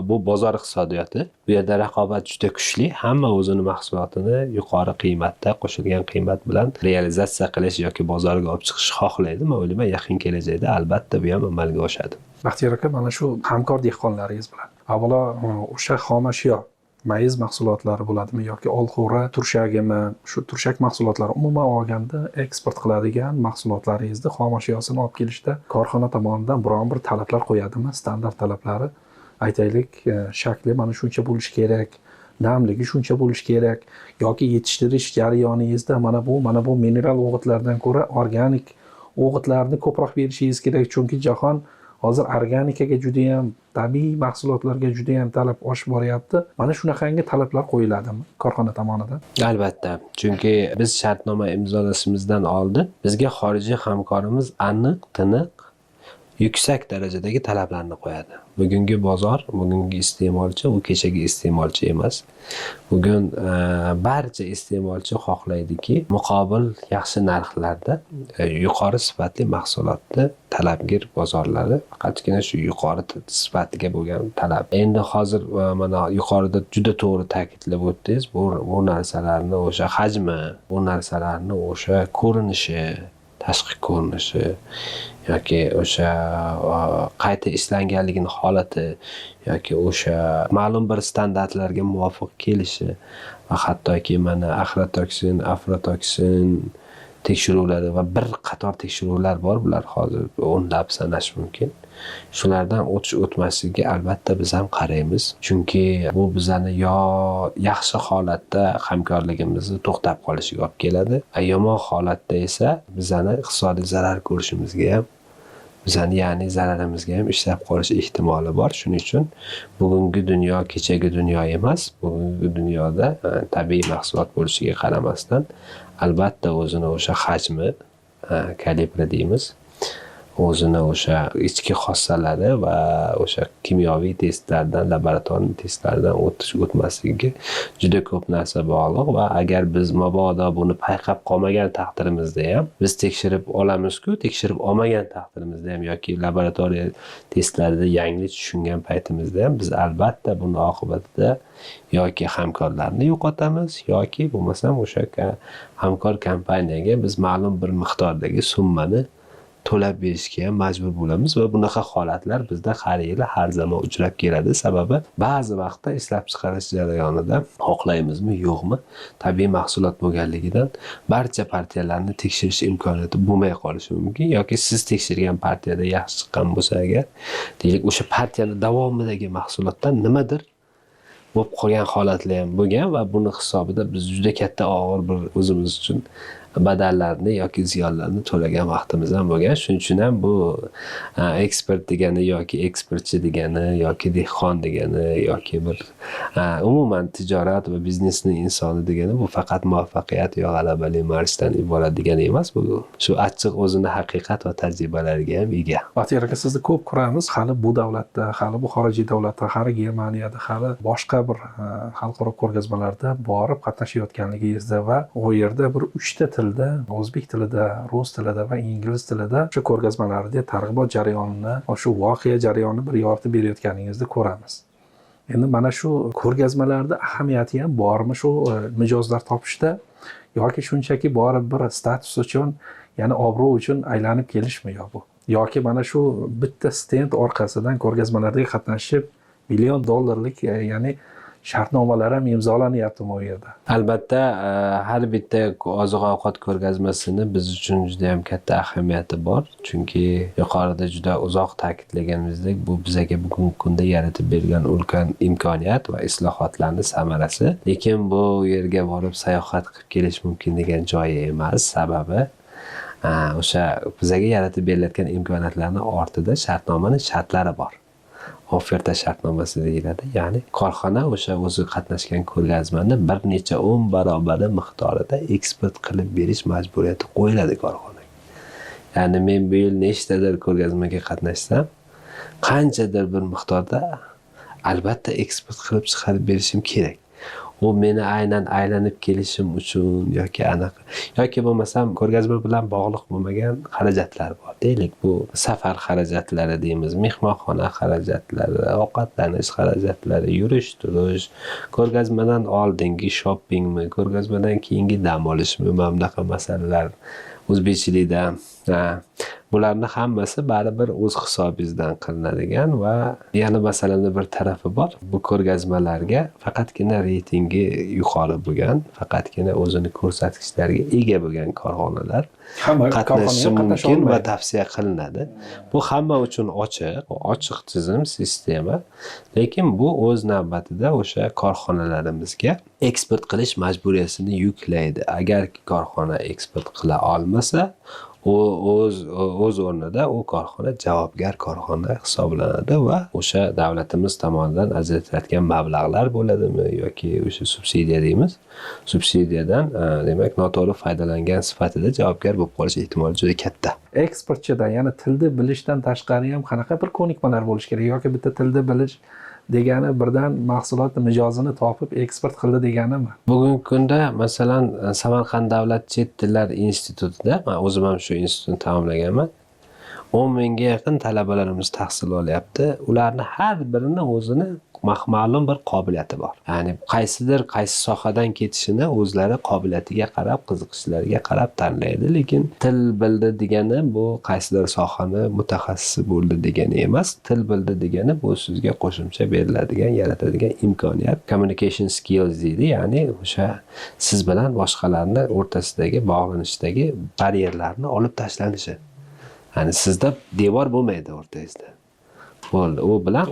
bu bozor iqtisodiyoti. Bu yerda raqobat juda kuchli. Hamma o'zini mahsulotini yuqori qiymatda, qo'shilgan qiymat bilan realizatsiya qilish yoki bozorga olib chiqishni xohlaydi. Men o'ylayman, yaqin kelajakda albatta bu ham amalga oshadi. Baxtiyor aka, mana shu hamkor dehqonlaringiz bilan avvalo o'sha xom ashyo mayiz mahsulotlari bo'ladimi yoki olxo'ri, turshagimi, shu turshak mahsulotlari umuman olganda eksport qiladigan mahsulotlaringizni xom ashyosini olib kelishda korxona tomonidan biron bir talablar qo'yadimi? Standart talablari, aytaylik, shakli mana shuncha bo'lishi kerak, namligi shuncha bo'lishi kerak yoki yetishtirish jarayoningizda mana bu mineral o'g'itlardan ko'ra organik o'g'itlarni ko'proq berishingiz kerak, chunki jahon hozir organikaga juda ham, tabiiy mahsulotlarga juda ham talab oshib boryapti. Mana shunaqangi talablar qo'yiladimi korxona tomonidan? Albatta, chunki biz shartnoma imzolashimizdan oldin bizga xorijiy hamkorimiz aniq, tiniq yuksak darajadagi talablarni qo'yadi. Bugungi bozor, bugungi iste'molchi u kechagi iste'molchi emas. Bugun barcha iste'molchi xohlaydiki, muqobil yaxshi narxlarda yuqori sifatli mahsulotni talabgir bozorlari faqatgina shu yuqori sifatiga bo'lgan talab. Endi hozir mana yuqorida juda to'g'ri ta'kidlab o'tdingiz, bu narsalarni o'sha hajmi, bu narsalarni o'sha ko'rinishi, tashqi ko'rinishi yoki o'sha qayta ishlanganligini holati yoki o'sha ma'lum bir standartlarga muvofiq kelishi va hattoki mana axlatoksin, aflatoksin tekshiruvlari va bir qator tekshiruvlar bor, bular hozir o'nlab sanash mumkin. Shulardan o'tmasligiga albatta biz ham qaraymiz. Chunki bu bizani yo yaxshi holatda hamkorligimizni to'xtab qolishiga olib keladi, yomon holatda esa bizani iqtisodiy zarar ko'rishimizga ham, bizani ya'ni zararimizga ham ishlab qolish ehtimoli bor. Shuning uchun bugungi dunyo kechagi dunyo emas. Bugungi dunyoda tabiiy mahsulot bo'lishiga qaramasdan albatta o'zini o'sha hajmi, kalibri deymiz, o'zini o'sha ichki xossalari va o'sha kimyoviy testlardan, laboratoriy testlardan o'tmasligiga juda ko'p narsa bog'liq va agar biz mabodo buni payqab qolmagan taqdirimizda ham biz tekshirib olamiz-ku, tekshirib olmagan taqdirimizda ham yoki laboratoriya testlarida yangilik tushungan paytimizda ham biz albatta buni oqibatida yoki hamkorlarni yo'qotamiz yoki bo'lmasam o'sha hamkor kompaniyaga biz ma'lum bir miqdordagi summani to'lab berishga ham majbur bo'lamiz va bunaqa holatlar bizda har yili har zamon uchrab keladi. Sababi ba'zi vaqtda ishlab chiqarish jarayonida xohlaymizmi, yo'qmi, tabiiy mahsulot bo'lganligidan barcha partiyalarni tekshirish imkoniyati bo'lmay qolishi mumkin yoki siz tekshirgan partiyada yaxshi chiqqan bo'lsa agar, deylik o'sha partiyani davomidagi mahsulotdan nimadir bo'lib qolgan holatlar ham bo'lgan va buni hisobida biz juda katta og'ir bir o'zimiz uchun badallarni yoki ziyonlarni to'lagan vaqtimiz ham bo'lgan. Shuning uchun ham bu ekspert degani yoki ekspertchi degani yoki dehqon degani yoki bir umuman tijorat va biznesning insoni degani bu faqat muvaffaqiyat yo g'alabali marshdan iborat degani emas. Bu shu achchiq o'zini haqiqat va tajribalariga ham ega. Baxtiyor aka, sizni ko'p ko'ramiz, hali bu davlatda, hali bu xorijiy davlatda, hali Germaniyada, hali boshqa bir xalqaro ko'rgazmalarda borib qatnashayotganligingizda va u yerda bir 3 ta tilda, o'zbek tilida, rus tilida va ingliz tilida shu ko'rgazmalarda targ'ibot jarayonini, shu voqea jarayonini bir yoritib berayotganingizni ko'ramiz. Endi mana shu ko'rgazmalarda ahamiyati ham bormi shu mijozlar topishda yoki shunchaki borib bir status uchun, ya'ni obro' uchun aylanib kelishmi yo bu? Yoki mana shu bitta stend orqasidan ko'rgazmalarda qatnashib million dollarlik, ya'ni shartnomalar ham imzolanyaptimi u yerda? Albatta, har bitta oziq-ovqat ko'rgazmasini biz uchun juda ham katta ahamiyati bor. Chunki yuqorida juda uzoq ta'kidlaganimizdek, bu bizga bugungi kunda yaratib bergan ulkan imkoniyat va islohotlarning samarasi. Lekin bu yerga borib sayohat qilib kelish mumkin degan joyi emas. Sababi o'sha bizga yaratib berilayotgan imkoniyatlarning ortida shartnomaning shartlari bor. Oferta shartnomasi deyiladi. Ya'ni korxona o'sha o'zi qatnashgan ko'rgazmani bir necha 10 barobari miqdorida eksport qilib berish majburiyati qo'yiladi korxonaga. Ya'ni men bu yil nechtadir ko'rgazmaga qatnashsam, qanchadir bir miqdorda albatta eksport qilib chiqarib berishim kerak. U meni aynan aylanib kelishim uchun yoki anaqa yoki bo'lmasam ko'rgazma bilan bog'liq bo'lmagan xarajatlar bor. Deylik, bu safar xarajatlari deymiz, mehmonxona xarajatlari, ovqatlanish xarajatlari, yurish-turish, ko'rgazmadan oldingi shoppingmi, ko'rgazmadan keyingi dam olishmi, mana bunaqa masalalar o'zbekchilikda bularning hammasi baribir o'z hisobingizdan qilinadigan va yana masalaning bir tarafi bor. Bu ko'rgazmalarga faqatgina reytingi yuqori bo'lgan, faqatgina o'zini ko'rsatkichlariga ega bo'lgan korxonalar qatnashishi mumkin va tavsiya qilinadi. Bu hamma uchun ochiq tizim, sistema. Lekin bu o'z navbatida o'sha korxonalarimizga eksport qilish majburiyatini yuklaydi. Agar korxona eksport qila olmasa, o'z o'rnida u korxona javobgar korxona hisoblanadi va o'sha davlatimiz tomonidan ajratilayotgan mablag'lar bo'ladimi yoki o'sha subsidiya deymiz, subsidiyadan demak noto'g'ri foydalangan sifatida javobgar bo'lib qolish ehtimoli juda katta. Eksportchida, ya'ni tilni bilishdan tashqari ham qanaqa bir ko'nikmalar bo'lishi kerak yoki bitta tilni bilish degani birdan mahsulot mijozini topib eksport qildi deganimi? Bugungi kunda masalan Samarqand davlat chet tillar institutida, men o'zim ham shu institutni tamomlaganman. 10 mingga yaqin talabalarimiz tahsil olyapti. Ularni har birini o'zini ma'lum bir qobiliyati bor. Ya'ni qaysi sohadan ketishini o'zlari qobiliyatiga qarab, qiziqishlariga qarab tanlaydi, lekin til bildi degani bu qaysidir sohani mutaxassisi bo'ldi degani emas. Til bildi degani bu sizga qo'shimcha beriladigan, yaratadigan imkoniyat, communication skills deydi, ya'ni o'sha siz bilan boshqalarning o'rtasidagi bog'lanishdagi baryerlarni olib tashlanishi. Ya'ni sizda devor bo'lmaydi o'rtangizda. Bo'ldi. U bilan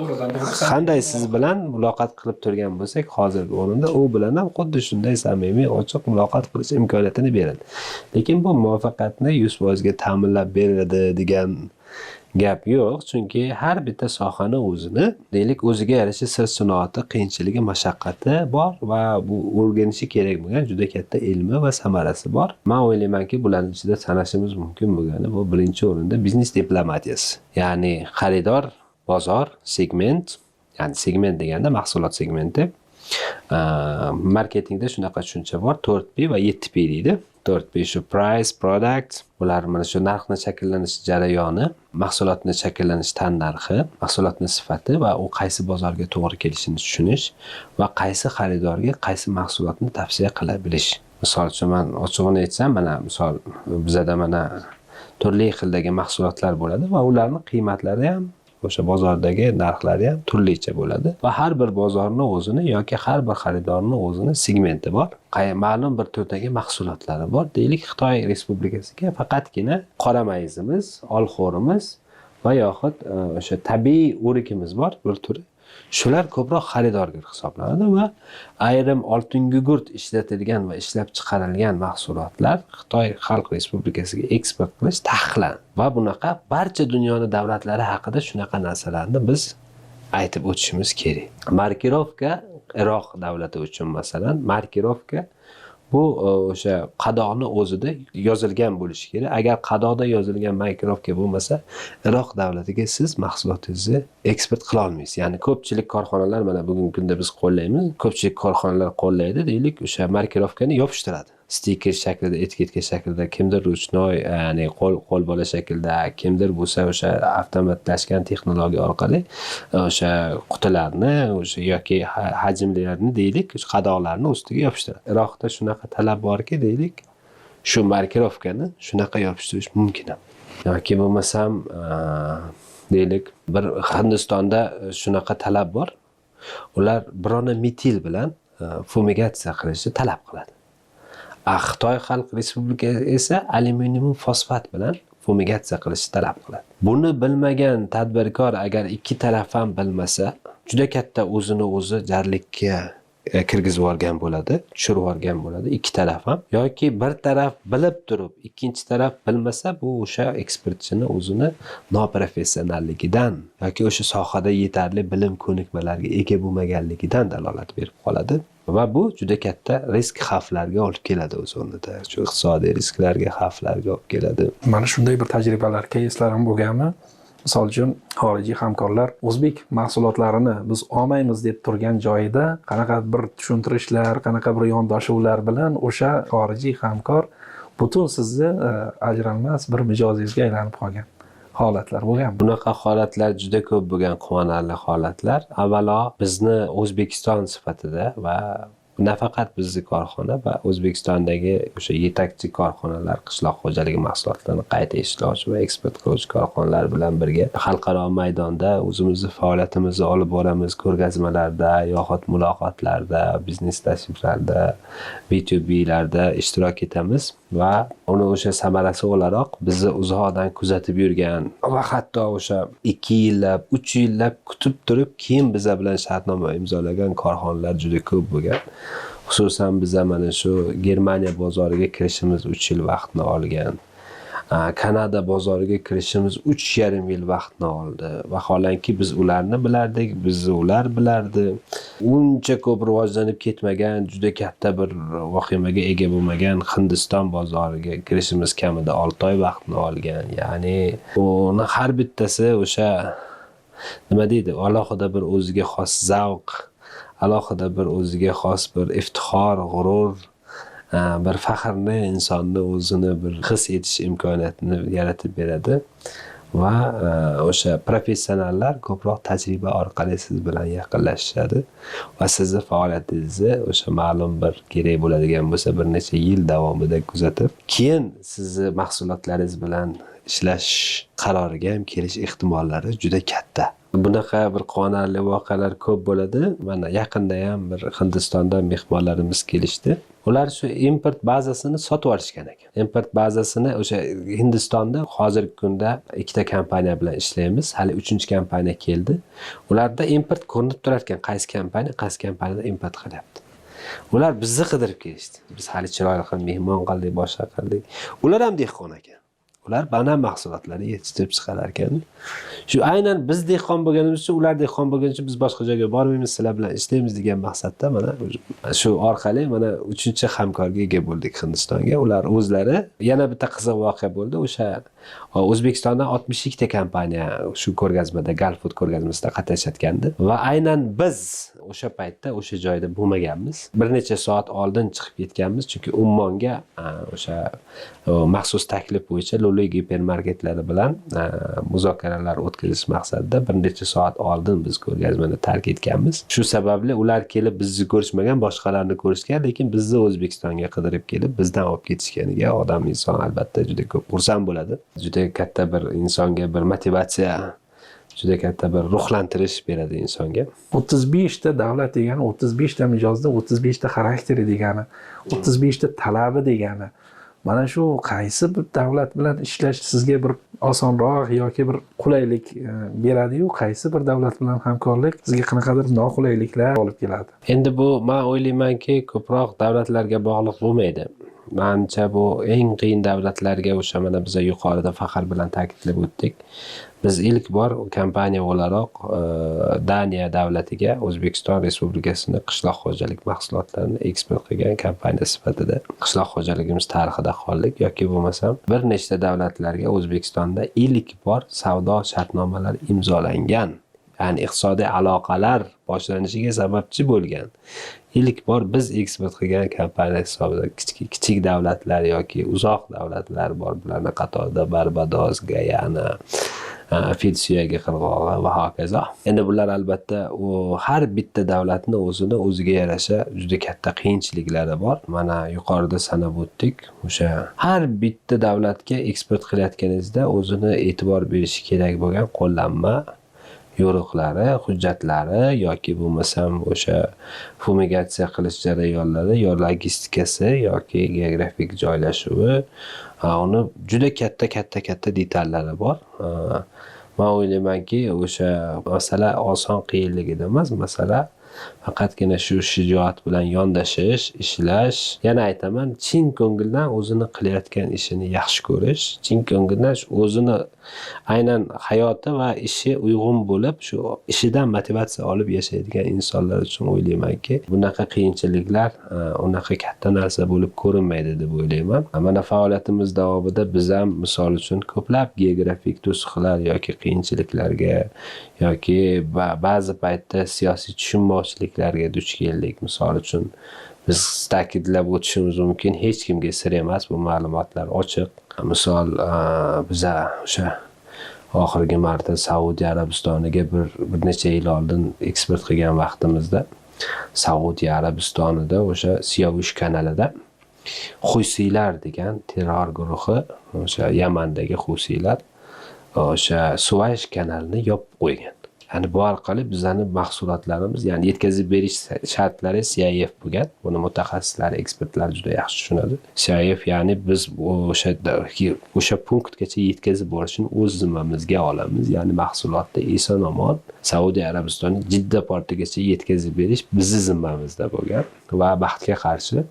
qanday siz bilan muloqot qilib turgan bo'lsak, hozirgi o'rinda u bilan ham xuddi shunday samimiy, ochiq muloqot qilish imkoniyatini beradi. Lekin bu muvaffaqiyatni 100% ga ta'minlab beradi degan gap yo'q, chunki har bitta sohani o'zini, deylik, o'ziga yarasha sir-sinoati, qiyinchiligi, mashaqqati bor va bu o'rganishi kerak bo'lgan juda katta ilmi va samarasi bor. Men o'ylaymanki, bularning ichida sanashimiz mumkin bo'lgani bu birinchi o'rinda biznes diplomatiyasi. Ya'ni xaridor, bozor, segment, ya'ni segment deganda mahsulot segmenti. Marketingda shunaqa tushuncha bor, 4P va 7P deydi. 4P shu price, product, ular mana shu narxni shakllanish jarayoni, mahsulotni shakllanish tannarxi, mahsulotning sifati va u qaysi bozorga to'g'ri kelishini tushunish va qaysi xaridorga qaysi mahsulotni tavsiya qila bilish. Misol uchun men ochig'ini aytsam, mana misol bizada mana turli xildagi mahsulotlar bo'ladi va ularning qiymatlari ham o'sha bozordagi narxlari ham turlicha bo'ladi va har bir bozorning o'zini yoki har bir xaridorning o'zini segmenti bor. Ma'lum bir turdagi mahsulotlari bor. Deylik, Xitoy Respublikasiga faqatgina qora mayizimiz, olxo'rimiz va yoxud o'sha tabiiy o'rikimiz bor bir turi. Shular ko'proq xaridorgir hisoblanadi va ayrim oltin gugurt ishlatilgan va ishlab chiqarilgan mahsulotlar Xitoy Xalq Respublikasiga eksport qilish taqiqlanadi. Va bunaqa barcha dunyoning davlatlari haqida shunaqa narsalarni biz aytib o'tishimiz kerak. Markirovka Iroq davlati uchun masalan, markirovka bu o'sha qadoqni o'zida yozilgan bo'lishi kerak. Agar qadoqda yozilgan markirovka bo'lmasa, Iroq davlatiga siz mahsulotingizni eksport qila olmaysiz. Ya'ni ko'pchilik korxonalar, mana bugungi kunda biz qo'llaymiz, ko'pchilik korxonalar qo'llaydi, deylik, o'sha markirovkani yopishtiradi. Stiker shaklida, etiketka shaklida, kimdir ruchnoy, ya'ni qo'l bola shaklda, kimdir bo'lsa o'sha avtomatlashgan texnologiya orqali o'sha qutilarni, o'sha yoki hajmlarni, deylik, qadoqlarni ustiga yopishtiradi. Iroqda shunaqa talab borki, deylik, shu markirovkani shunaqa yopishtirish mumkin ham. Yoki bo'lmasam, deylik, bir Hindistonda shunaqa talab bor. Ular birona metil bilan fumigatsiya qilishni talab qiladi. Xitoy Xalq Respublikasi esa alyuminium fosfat bilan fumigatsiya qilishni talab qiladi. Buni bilmagan tadbirkor agar ikki taraf ham bilmasa, juda katta o'zini o'zi jarlikka kirgizib olgan bo'ladi, tushirib olgan bo'ladi ikki taraf ham. Yoki bir taraf bilib turib, ikkinchi taraf bilmasa, bu o'sha eksportchini o'zini noprofessionalligidan yoki o'sha sohada yetarli bilim ko'nikmalarga ega bo'lmaganligidan dalolat berib qoladi. Va bu juda katta risk xavflarga olib keladi o'z o'rnida. Shu iqtisodiy risklarga, xavflarga olib keladi. Mana shunday bir tajribalar, keyslar ham bo'lganmi? Misol uchun, xorijiy hamkorlar o'zbek mahsulotlarini biz olmaymiz deb turgan joyida qanaqa bir tushuntirishlar, qanaqa bir yondashuvlar bilan o'sha xorijiy hamkor butun sizni ajralmas bir mijozingizga aylanib qolgan holatlar bo'lganmi? Bunaqa holatlar juda ko'p bo'lgan, quvonarli holatlar. Avvalo bizni O'zbekiston sifatida va nafaqat bizni korxona va O'zbekistondagi o'sha yetakchi korxonalar, qishloq xo'jaligi mahsulotlarini qayta ishlash va eksport qiluvchi korxonalar bilan birga xalqaro maydonda o'zimizni faoliyatimizni olib boramiz, ko'rgazmalarda, yoxud muloqotlarda, biznes tashriflarda, B2B'larda ishtirok etamiz va uni o'sha samarasi o'laroq bizni uzoqdan kuzatib yurgan va hatto o'sha 2 yillab, 3 yillab kutib turib keyin biza bilan shartnoma imzolagan korxonalar juda ko'p bo'lgan. Xususan biz mana shu Germaniya bozoriga kirishimiz 3 yil vaqtni olgan. Kanada bozoriga kirishimiz 3,5 yil vaqtni oldi. Vaholanki biz ularni bilardik, bizni ular bilardi. Uncha ko'p rivojlanib ketmagan, juda katta bir vahimaga ega bo'lmagan Hindiston bozoriga kirishimiz kamida 6 oy vaqtni olgan. Ya'ni uni har bittasi o'sha nima deydi, alohida bir o'ziga xos zavq, alohida bir o'ziga xos bir iftixor, g'urur, bir faxrni insonni o'zini bir his etish imkoniyatini yaratib beradi va o'sha professionallar ko'proq tajriba orqali siz bilan yaqinlashishadi va sizni faoliyatingizni o'sha ma'lum bir kerak bo'ladigan bo'lsa bir necha yil davomida kuzatib, keyin sizni mahsulotlaringiz bilan ishlash qaroriga ham kelish ehtimollari juda katta. Bunaqa bir quvonarli voqealar ko'p bo'ladi. Mana yaqinda ham bir Hindistondan mehmonlarimiz kelishdi. Ular shu import bazasini sotib olishgan ekan. Import bazasini o'sha Hindistonda hozirgi kunda ikkita kompaniya bilan ishlaymiz. Hali 3-kompaniya keldi. Ularda import ko'rinib turar ekan, qaysi kompaniyada import qilyapti. Ular bizni qidirib kelishdi. Biz hali chiroyli qilib mehmon qildik, boshqa qildik. Ular ham dehqon ekan. Ular banan mahsulotlarini yetishtirib chiqarar ekan. Shu aynan biz dehqon bo'lganimiz uchun, ular dehqon bo'lgani uchun biz boshqa joyga bormaymiz, sizlar bilan ishlaymiz degan maqsadda mana shu orqali mana 3-hamkorga ega bo'ldik Hindistonga. Ular o'zlari yana bitta qiziq voqea bo'ldi. O'sha O'zbekistondan 62 ta kompaniya shu ko'rgazmada, Galfood ko'rgazmasida qatnashayotgandi va aynan biz o'sha paytda o'sha joyda bo'lmaganmiz. Bir necha soat oldin chiqib ketganmiz, chunki Ummonga o'sha maxsus taklif bo'yicha Luli gipermarketlari bilan muzokaralar o'tkazish maqsadida bir necha soat oldin biz ko'rgazmani tark etganmiz. Shu sababli ular kelib bizni ko'rishmagan, boshqalarni ko'rishgan, lekin bizni O'zbekistonga qidirib kelib bizdan olib ketishganiga odam inson albatta juda ko'p xursand bo'ladi. Juda katta bir insonga bir motivatsiya, juda katta bir ruhlantirish beradi insonga. 35 ta davlat degani, 35 ta mijozda 35 ta xarakteri degani, 35 ta talabi degani. Mana shu qaysi bir davlat bilan ishlash sizga bir osonroq yoki bir qulaylik beradi-yu, qaysi bir davlat bilan hamkorlik sizga qanaqadir noqulayliklar olib keladi? Endi bu men o'ylaymanki, ko'proq davlatlarga bog'liq bo'lmaydi. Menimcha bu eng qiyin davlatlarga o'sha mana biz yuqorida faxr bilan ta'kidlab o'tdik. Biz ilk bor kompaniya o'laroq Daniya davlatiga O'zbekiston Respublikasining qishloq xo'jalik mahsulotlarini eksport qilgan kompaniya sifatida qishloq xo'jaligimiz tarixida qoldik yoki bo'lmasam bir nechta davlatlarga O'zbekistonda ilk bor savdo shartnomalari imzolangan, ya'ni iqtisodiy aloqalar boshlanishiga sababchi bo'lgan ilk bor biz eksport qilgan kompaniya hisobida kichik davlatlar yoki uzoq davlatlar bor. Bularning qatorida Barbados, Gayana, Fidsuyaga qirg'og'i va hokazo. Endi bular albatta har bitta davlatning o'ziga yarasha juda katta qiyinchiliklari bor. Mana yuqorida sanab o'tdik. O'sha har bitta davlatga eksport qilayotganingizda o'zini e'tibor berishi kerak bo'lgan qo'llanma yo'riqlari, hujjatlari yoki bo'lmasam o'sha fumigatsiya qilish jarayonlari, yo logistikasi yoki geografik joylashuvi, uni juda katta detallari bor. Men o'ylaymanki, o'sha masala oson qiyinligida emas, masala faqatgina shu shijoat bilan yondashish, ishlash. Yana aytaman, chin ko'ngildan o'zini qilayotgan ishini yaxshi ko'rish, chin ko'ngildan o'zini aynan hayoti va ishi uyg'un bo'lib, shu ishidan motivatsiya olib yashaydigan insonlar uchun o'ylaymanki, bunaqa qiyinchiliklar unaqa katta narsa bo'lib ko'rinmaydi deb o'ylayman. Mana faoliyatimiz davomida biz ham misol uchun ko'plab geografik to'siqlar yoki qiyinchiliklarga yoki ba'zi paytda siyosiy tushunmovchiliklarga duch keldik. Misol uchun biz ta'kidlab o'tishimiz mumkin, hech kimga sir emas, bu ma'lumotlar ochiq. Misol biz o'sha oxirgi marta Saudiya Arabistoniga bir necha yil oldin eksport qilgan vaqtimizda Saudiya Arabistonida o'sha Siyovish kanalida Xusiylar degan terror guruhi, o'sha Yamandagi Xusiylar o'sha Suvaysh kanalini yopib qo'ygan. Ya'ni bu orqali bizning mahsulotlarimiz, ya'ni yetkazib berish shartlari CIF bo'lgan. Buni mutaxassislar, ekspertlar juda yaxshi tushunadi. CIF ya'ni biz o'sha punktgacha yetkazib borishni o'z zimmamizga olamiz. Ya'ni mahsulotni eson-omon Saudiya Arabistonining Jidda portigacha yetkazib berish bizning zimmamizda bo'lgan va baxtga qarshi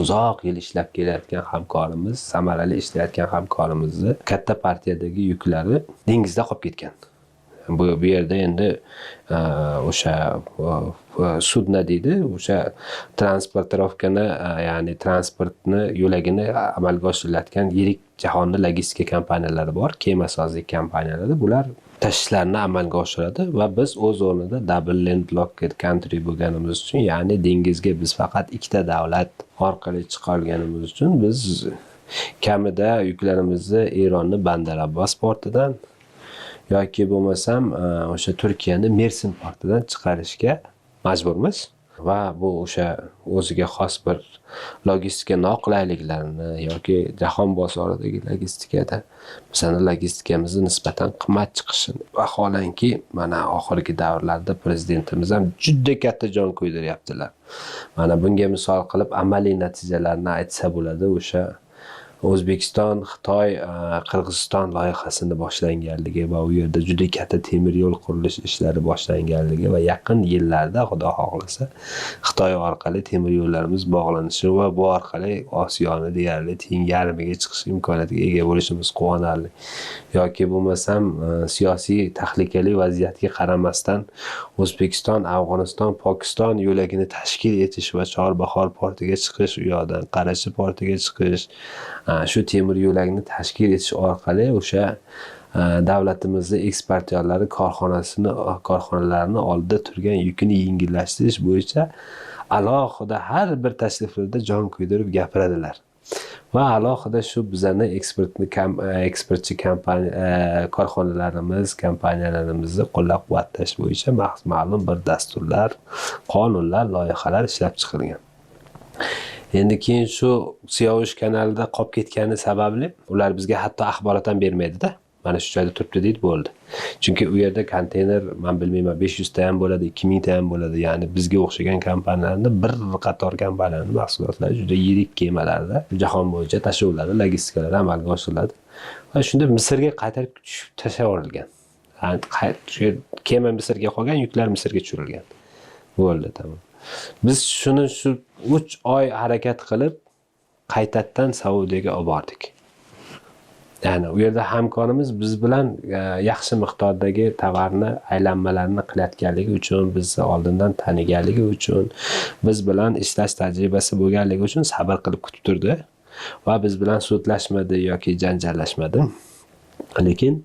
uzoq yil ishlab kelayotgan hamkorimiz, samarali ishlayotgan hamkorimizni katta partiyadagi yuklari dengizda qolib ketgan. Bu yerda endi o'sha sudna deydi, o'sha transportirovkani, ya'ni transportni yo'lagini amalga oshiriladigan yirik jahonning logistika kompaniyalari bor, kemasozlik kompaniyalari. Bular tashishlarni amalga oshiradi va biz o'z o'rnida double landlocked country bo'lganimiz uchun, ya'ni dengizga biz faqat ikkita davlat orqali chiqa olganimiz uchun biz kamida yuklarimizni Eronning Bandar Abbos portidan yoki bo'lmasam o'sha Turkiyaning Mersin portidan chiqarishga majburmiz. Va bu o'sha o'ziga xos bir logistika noqulayliklarini yoki jahon bozoridagi logistikada bizning logistikamizni nisbatan qimmat chiqishini vaholanki mana oxirgi davrlarda prezidentimiz ham juda katta jon qo'ydiryaptilar. Mana bunga misol qilib amaliy natijalarni aytsa bo'ladi, o'sha O'zbekiston, Xitoy, Qirg'iziston loyihasini boshlanganligi va u yerda juda katta temir yo'l qurilish ishlari boshlanganligi va yaqin yillarda Xudo xohlasa Xitoy orqali temir yo'llarimiz bog'lanishi va bu orqali Osiyoni deyarli teng yarmiga chiqish imkoniyatiga ega bo'lishimiz quvonarli. Yoki bo'lmasam siyosiy tahlikali vaziyatga qaramasdan O'zbekiston, Afg'oniston, Pokiston yo'lagini tashkil etish va Chorbahor portiga chiqish, u yoqdan Qarachi portiga chiqish, shu temir yo'lakni tashkil etish orqali o'sha davlatimizning eksportyorlari korxonalarini oldida turgan yukini yengillashtirish bo'yicha alohida har bir tashriflarda jon kuydirib gapiradilar. Va alohida shu bizani eksportchi korxonalarimiz, kompaniyalarimizni qo'llab-quvvatlash bo'yicha ma'lum bir dasturlar, qonunlar, loyihalar ishlab chiqilgan. Endi keyin shu Siyovush kanalida qolib ketgani sababli ular bizga hatto axborot ham bermaydi-da. Mana shu joyda turibdi deydi, bo'ldi. Chunki u yerda konteyner, men bilmayman, 500 ta ham bo'ladi, 2000 ta ham bo'ladi. Ya'ni bizga o'xshagan kompaniyalarning bir qator kompaniyalarning mahsulotlari juda yirik kemalarda jahon bo'yicha tashuvlari, logistikalari amalga oshiriladi. Va shunda Misrga qaytarib tashlab yuborilgan. Ya'ni kema Misrga qolgan, yuklar Misrga tushirilgan. Bo'ldi, tamom. Biz shuni 3 oy harakat qilib qaytadan Saudiyaga olib bordik. Ya'ni u yerda hamkorimiz biz bilan yaxshi miqdordagi tovarni aylanmalarini qilayotganligi uchun, bizni oldindan taniganligi uchun, biz bilan ishlash tajribasi bo'lganligi uchun sabr qilib kutib turdi va biz bilan sudlashmadi yoki janjallashmadi. Lekin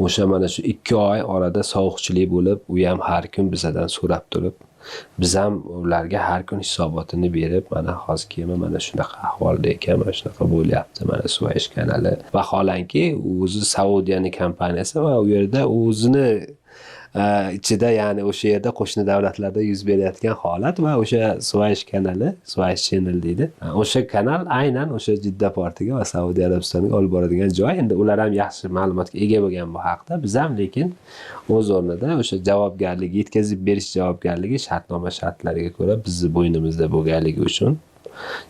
o'sha mana shu 2 oy orada sovuqchilik bo'lib, u ham har kun bizdan so'rab turib, biz ham ularga har kun hisobotini berib, mana hozir kema mana shunaqa ahvolda ekan, mana shunaqa bo'lyapti, mana Suvayish kanali. Vaholanki o'zi Saudiyaning kompaniyasi va u yerda o'zini ichida, ya'ni o'sha yerda qo'shni davlatlarda yuz berayotgan holat va o'sha Suvayish kanali, Suvayish Channel deydi. O'sha kanal aynan o'sha Jidda portiga va Saudiya Arabistoniga olib boradigan joy. Endi ular ham yaxshi ma'lumotga ega bo'lgan bu haqda. Biz ham lekin o'z o'rnida o'sha javobgarlik, yetkazib berish javobgarligi shartnoma shartlariga ko'ra bizni bo'ynimizda bo'lganligi uchun.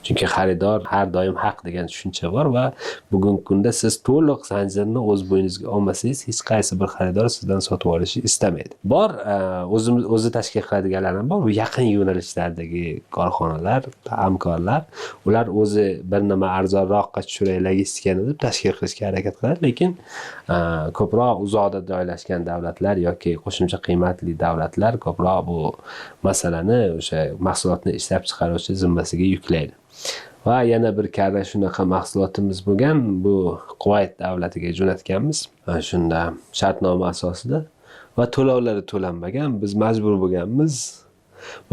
Chunki xaridor har doim haq degan tushuncha bor va bugungi kunda siz to'liq zanjirni o'z bo'yningizga olmasangiz, hech qaysi bir xaridor sizdan sotib olishni istamaydi. Bor, o'zi tashkil qiladiganlar ham bor. Bu yaqin yo'nalishlardagi korxonalar, hamkorlar, ular o'zi bir nima arzonroqqa tushiray logistikani deb tashkil qilishga harakat qiladi, lekin ko'proq uzoqda joylashgan davlatlar yoki qo'shimcha qiymatli davlatlar ko'proq bu masalani o'sha mahsulotni ishlab chiqaruvchi zimmasiga yuklaydi. Va yana bir karra shunaqa mahsulotimiz bo'lgan, bu Kuvayt davlatiga jo'natganmiz. Shunda shartnoma asosida va to'lovlari to'lanmagan, biz majbur bo'lganmiz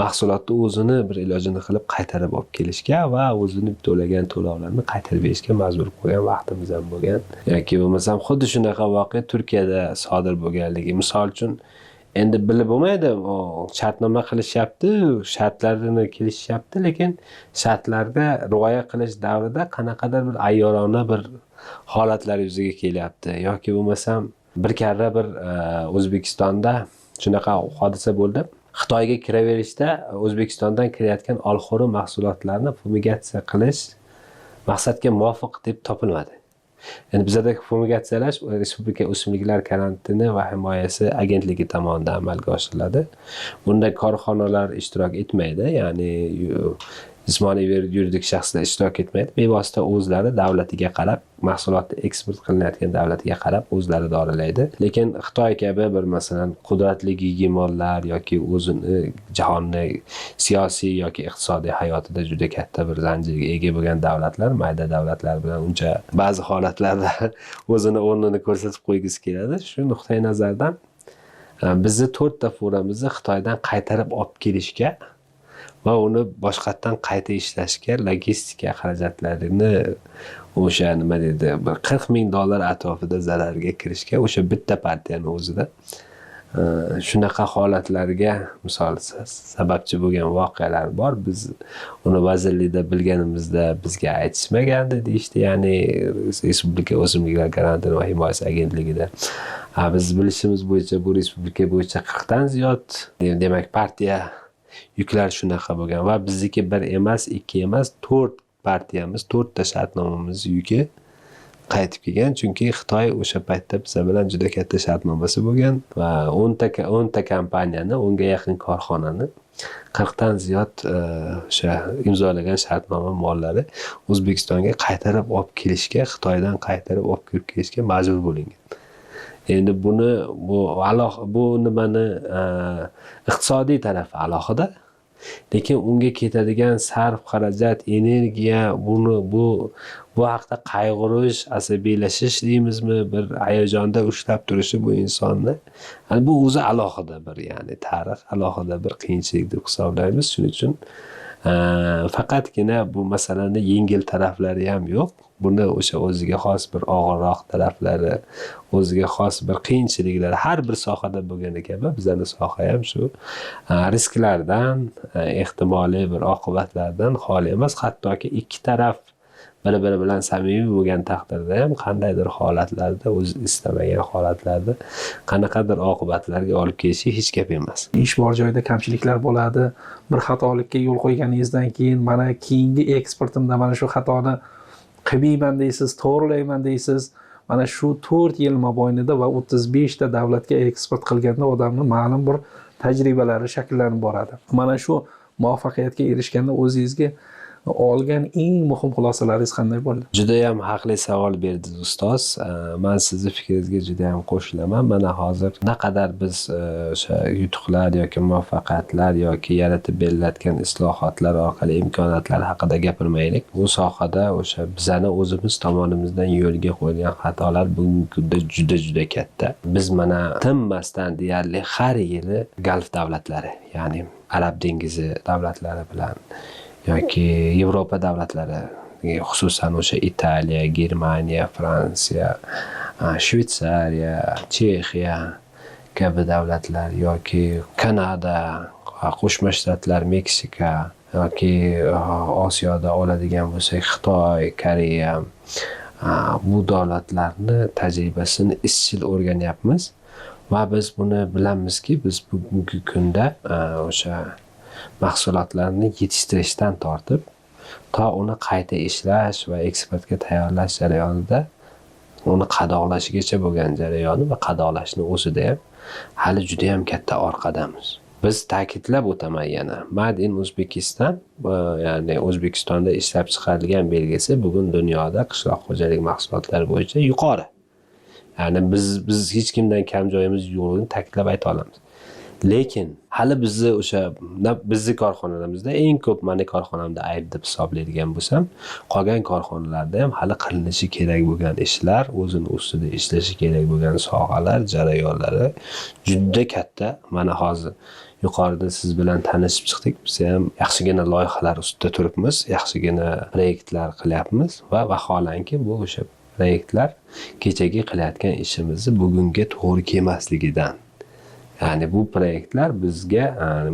mahsulotni o'zini bir ilojini qilib qaytarib olib kelishga va o'zini to'lagan to'lovlarni qaytarib berishga majbur bo'lgan vaqtimiz ham bo'lgan. Yoki bo'lmasam xuddi shunaqa voqea Turkiyada sodir bo'lganligi. Misol uchun endi bilib bo'lmaydi, shartnoma qilishyapti, shartlarini kelishyapti, lekin shartlarga rioya qilish davrida qanaqadir bir ayyorona bir holatlar yuzaga kelyapti. Yoki bo'lmasam bir karra bir O'zbekistonda shunaqa hodisa bo'ldi. Xitoyga kiraverishda O'zbekistondan kirayotgan olxo'ri mahsulotlarni fumigatsiya qilish maqsadga muvofiq deb topilmadi. Endi bizda fumigatsiyalash Respublika o'simliklar karantini va himoyasi agentligi tomonidan amalga oshiriladi. Bunda korxonalar ishtirok etmaydi, ya'ni jismoniy yuridik shaxslar ishtirok etmaydi. Bevosita o'zlari davlatiga qarab, mahsulotni eksport qilinayotgan davlatiga qarab o'zlari dorilaydi. Lekin Xitoy kabi bir masalan qudratli gegemonlar yoki o'zini jahonni siyosiy yoki iqtisodiy hayotida juda katta bir zanjirga ega bo'lgan davlatlar mayda davlatlar bilan uncha ba'zi holatlarda o'zini o'rnini ko'rsatib qo'ygisi keladi. Shu nuqtai nazardan bizni 4 ta foramizni Xitoydan qaytarib olib kelishga va uni boshqatdan qayta ishlashga logistika xarajatlarini o'sha nima deydi, bir $40,000 atrofida zararga kirishga o'sha bitta partiyani o'zida shunaqa holatlarga misol sababchi bo'lgan voqealar bor. Biz uni vazirlikda bilganimizda bizga aytishmagandi deyishdi, ya'ni Respublika o'simliklar garantini va himoyasi agentligida. Biz bilishimiz bo'yicha bu respublika bo'yicha 40 dan ziyod demak partiya yuklar shunaqa bo'lgan va bizniki 1 emas, 2 emas, 4 partiyamiz, 4 ta shartnomamiz yuki qaytib kelgan. Chunki Xitoy o'sha paytda biz bilan juda katta shartnomasi bo'lgan va 10 ta kompaniyani, 10 ga yaqin korxonani 40 dan ziyod o'sha imzolagan shartnoma mollari O'zbekistonga qaytarib olib kelishga, Xitoydan qaytarib olib kirib kelishga majbur bo'lingan. Endi bu nimani iqtisodiy tarafi alohida, lekin unga ketadigan sarf, xarajat, energiya, bu haqda qayg'urish, asabiylashish deymizmi, bir hayajonda ushlab turishi bu insonni. Bu o'zi alohida bir, ya'ni tarix, alohida bir qiyinchilik deb hisoblaymiz. Shuning uchun faqatgina bu masalani yengil taraflari ham yo'q. Buni o'sha o'ziga xos bir og'irroq taraflari, o'ziga xos bir qiyinchiliklari har bir sohada bo'lgani kabi bizning soha ham shu risklardan, ehtimoliy bir oqibatlardan xoli emas. Hattoki ikki taraf bir-biri bilan samimiy bo'lgan taqdirda ham qandaydir holatlarda, o'zi istamagan holatlarda qanaqadir oqibatlarga olib kelishi hech gap emas. Ish bor joyda kamchiliklar bo'ladi. Bir xatolikka yo'l qo'yganingizdan keyin mana keyingi eksportimda mana shu xatoni qilmayman deysiz, to'g'rilayman deysiz. Mana shu 4 yil mobaynida va 35 ta davlatga eksport qilganda odamning ma'lum bir tajribalari shakllanib boradi. Mana shu muvaffaqiyatga erishganda o'zingizga olgan eng muhim xulosalaringiz qanday bo'ldi? Juda ham haqli savol berdingiz ustoz. Men sizni fikringizga juda ham qo'shilaman. Mana hozir naqadar biz o'sha yutuqlar yoki muvaffaqiyatlar yoki yaratib berilayotgan islohotlar orqali imkoniyatlar haqida gapirmaylik. Bu sohada o'sha bizani o'zimiz tomonimizdan yo'lga qo'yilgan xatolar bugungi kunda juda katta. Biz mana tinmasdan deyarli har yili Galf davlatlari, ya'ni Arab dengizi davlatlari bilan yoki Yevropa davlatlari, xususan o'sha Italiya, Germaniya, Fransiya, Shveysariya, Chexiya kabi davlatlar yoki Kanada, Qo'shma Shtatlar, Meksika yoki Osiyoda oladigan bo'lsak Xitoy, Koreya, bu davlatlarni tajribasini izchil o'rganyapmiz va biz buni bilamizki, biz bugungi kunda o'sha mahsulotlarni yetishtirishdan tortib to uni qayta ishlash va eksportga tayyorlash jarayonida uni qadoqlashgacha bo'lgan jarayoni va qadoqlashni o'zida ham hali juda ham katta orqadamiz. Biz ta'kidlab o'taman yana, Made in Uzbekistan, ya'ni O'zbekistonda ishlab chiqarilgan belgisi bugun dunyoda qishloq xo'jalik mahsulotlari bo'yicha yuqori. Ya'ni biz hech kimdan kam joyimiz yo'qligini ta'kidlab ayta olamiz. Lekin hali bizni korxonalarimizda eng ko'p meni korxonamda ayb deb hisoblaydigan bo'lsam, qolgan korxonalarda ham hali qilinishi kerak bo'lgan ishlar, o'zini ustida ishlashi kerak bo'lgan sohalar, jarayonlari juda katta. Mana hozir yuqorida siz bilan tanishib chiqdik. Biz ham yaxshigina loyihalar ustida turibmiz, yaxshigina proyektlar qilyapmiz va vaholanki bu o'sha proyektlar kechagi qilayotgan ishimizni bugunga to'g'ri kelmasligidan. Ya'ni bu proyektlar bizga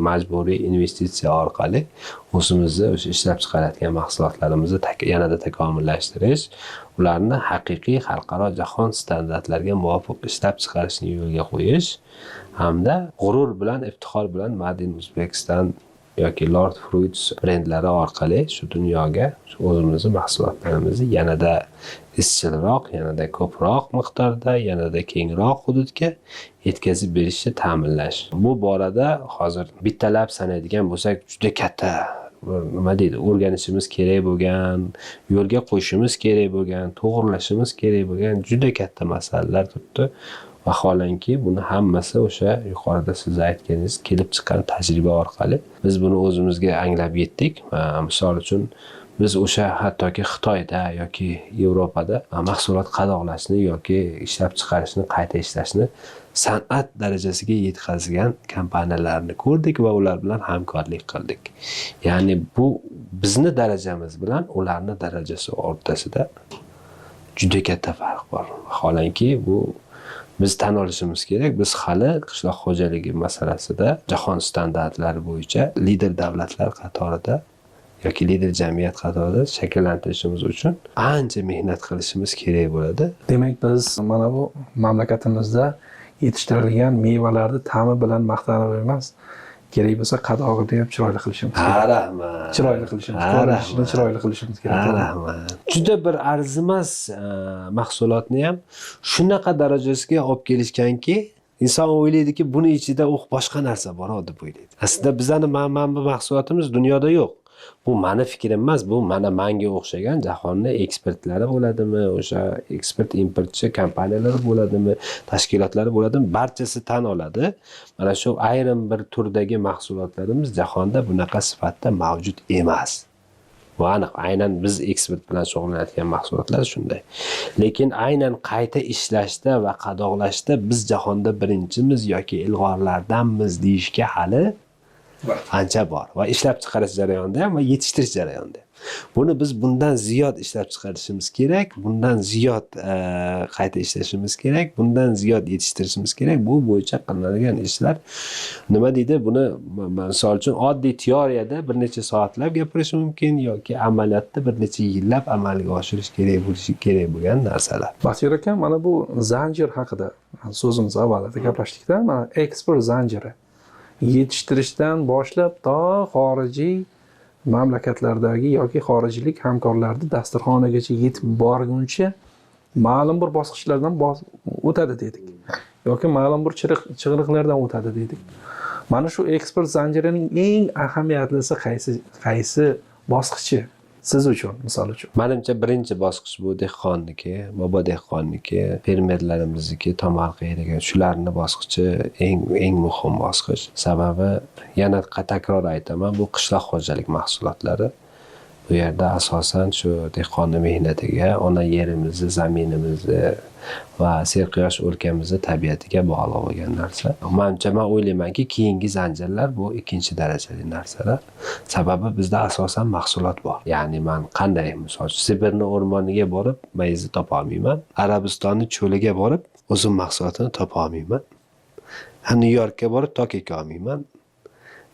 majburiy investitsiya orqali o'zimizni o'sha ishlab chiqarayotgan mahsulotlarimizni yanada takomillashtirish, ularni haqiqiy xalqaro jahon standartlariga muvofiq ishlab chiqarishni yo'lga qo'yish hamda g'urur bilan, iftixor bilan Made in Uzbekistan yoki Lord Fruits brendlari orqali shu dunyoga o'zimizning mahsulotlarimizni yanada izchilroq, yanada ko'proq miqdorda, yanada kengroq hududga yetkazib berishni ta'minlash. Bu borada hozir bittalab sanaydigan bo'lsak juda katta nima deydi, o'rganishimiz kerak bo'lgan, yo'lga qo'yishimiz kerak bo'lgan, to'g'rilashimiz kerak bo'lgan juda katta masalalar turibdi. Vaholanki buni hammasi o'sha yuqorida siz aytganingiz kelib chiqqan tajriba orqali biz buni o'zimizga anglab yetdik. Misol uchun biz o'sha hattoki Xitoyda yoki Yevropada mahsulot qadoqlashni yoki ishlab chiqarishni, qayta ishlashni san'at darajasiga yetkazgan kompaniyalarni ko'rdik va ular bilan hamkorlik qildik. Ya'ni bu bizni darajamiz bilan ularning darajasi o'rtasida juda katta farq bor. Vaholanki bu biz tan olishimiz kerak. Biz hali qishloq xo'jaligi masalasida jahon standartlari bo'yicha lider davlatlar qatorida yoki lider jamiyat qatorida shakllantirishimiz uchun ancha mehnat qilishimiz kerak bo'ladi. Demak, biz mana bu mamlakatimizda yetishtirilgan mevalarni ta'mi bilan maqtanib emas, kerak bo'lsa qadog'ini ham chiroyli qilishimiz kerak. Rahmat. Chiroyli qilishimiz kerak. Chiroyli qilishimiz kerak. Rahmat. Juda bir arzimas mahsulotni ham shunaqa darajasiga olib kelishganki, inson o'ylaydiki, buni ichida boshqa narsa bor deb o'ylaydi. Aslida bizning mana bu mahsulotimiz dunyoda yo'q. Bu mani fikrim emas, bu manga o'xshagan jahonning ekspertlari bo'ladimi, o'sha ekspert importchi kompaniyalar bo'ladimi, tashkilotlari bo'ladimi, barchasi tan oladi. Mana shu ayrim bir turdagi mahsulotlarimiz jahonda bunaqa sifatda mavjud emas. Bu aniq, aynan biz eksport bilan shug'ullanayotgan mahsulotlar shunday. Lekin aynan qayta ishlashda va qadoqlashda biz jahonda birinchimiz yoki ilg'orlardanmiz deyishga hali ancha bor va ishlab chiqarish jarayonida ham va yetishtirish jarayonida. Buni biz bundan ziyod ishlab chiqarishimiz kerak, bundan ziyod qayta ishlashimiz kerak, bundan ziyod yetishtirishimiz kerak. Bu bo'yicha qilinadigan ishlar nima deydi? Buni misol uchun oddiy teoriyada bir necha soatlab gapirish mumkin yoki amaliyotda bir necha yillab amalga oshirish kerak bo'lgan narsalar. Basir aka, mana bu zanjir haqida so'zimiz avvalida gaplashdik-da, mana eksport zanjiri yetishtirishdan boshlab to xorijiy mamlakatlardagi yoki xorijlik hamkorlarning dasturxonigacha yetib borguncha ma'lum bir bosqichlardan o'tadi dedik. Yoki ma'lum bir chig'iriqlardan o'tadi dedik. Mana shu eksport zanjirining eng ahamiyatlisi qaysi bosqichi siz uchun, misol uchun? Menimcha birinchi bosqich bu dehqonniki, bobo dehqonniki, fermerlarimizniki, tomorqa erigan shularning bosqichi eng muhim bosqich. Sababi yana takror aytaman, bu qishloq xo'jalik mahsulotlari. Bu yerda asosan shu dehqonni mehnatiga, ona yerimizni, zaminimizni va serquyosh o'lkamizni tabiatiga bog'liq bo'lgan narsa. Menimcha men o'ylaymanki, keyingi zanjirlar bu ikkinchi darajali narsalar. Sababi bizda asosan mahsulot bor. Ya'ni men qanday, misol uchun Sibirning o'rmoniga borib mayizni topa olmayman. Arabistonning cho'liga borib o'zim mahsulotini topa olmayman. Nyu-Yorkka borib tok eka olmayman.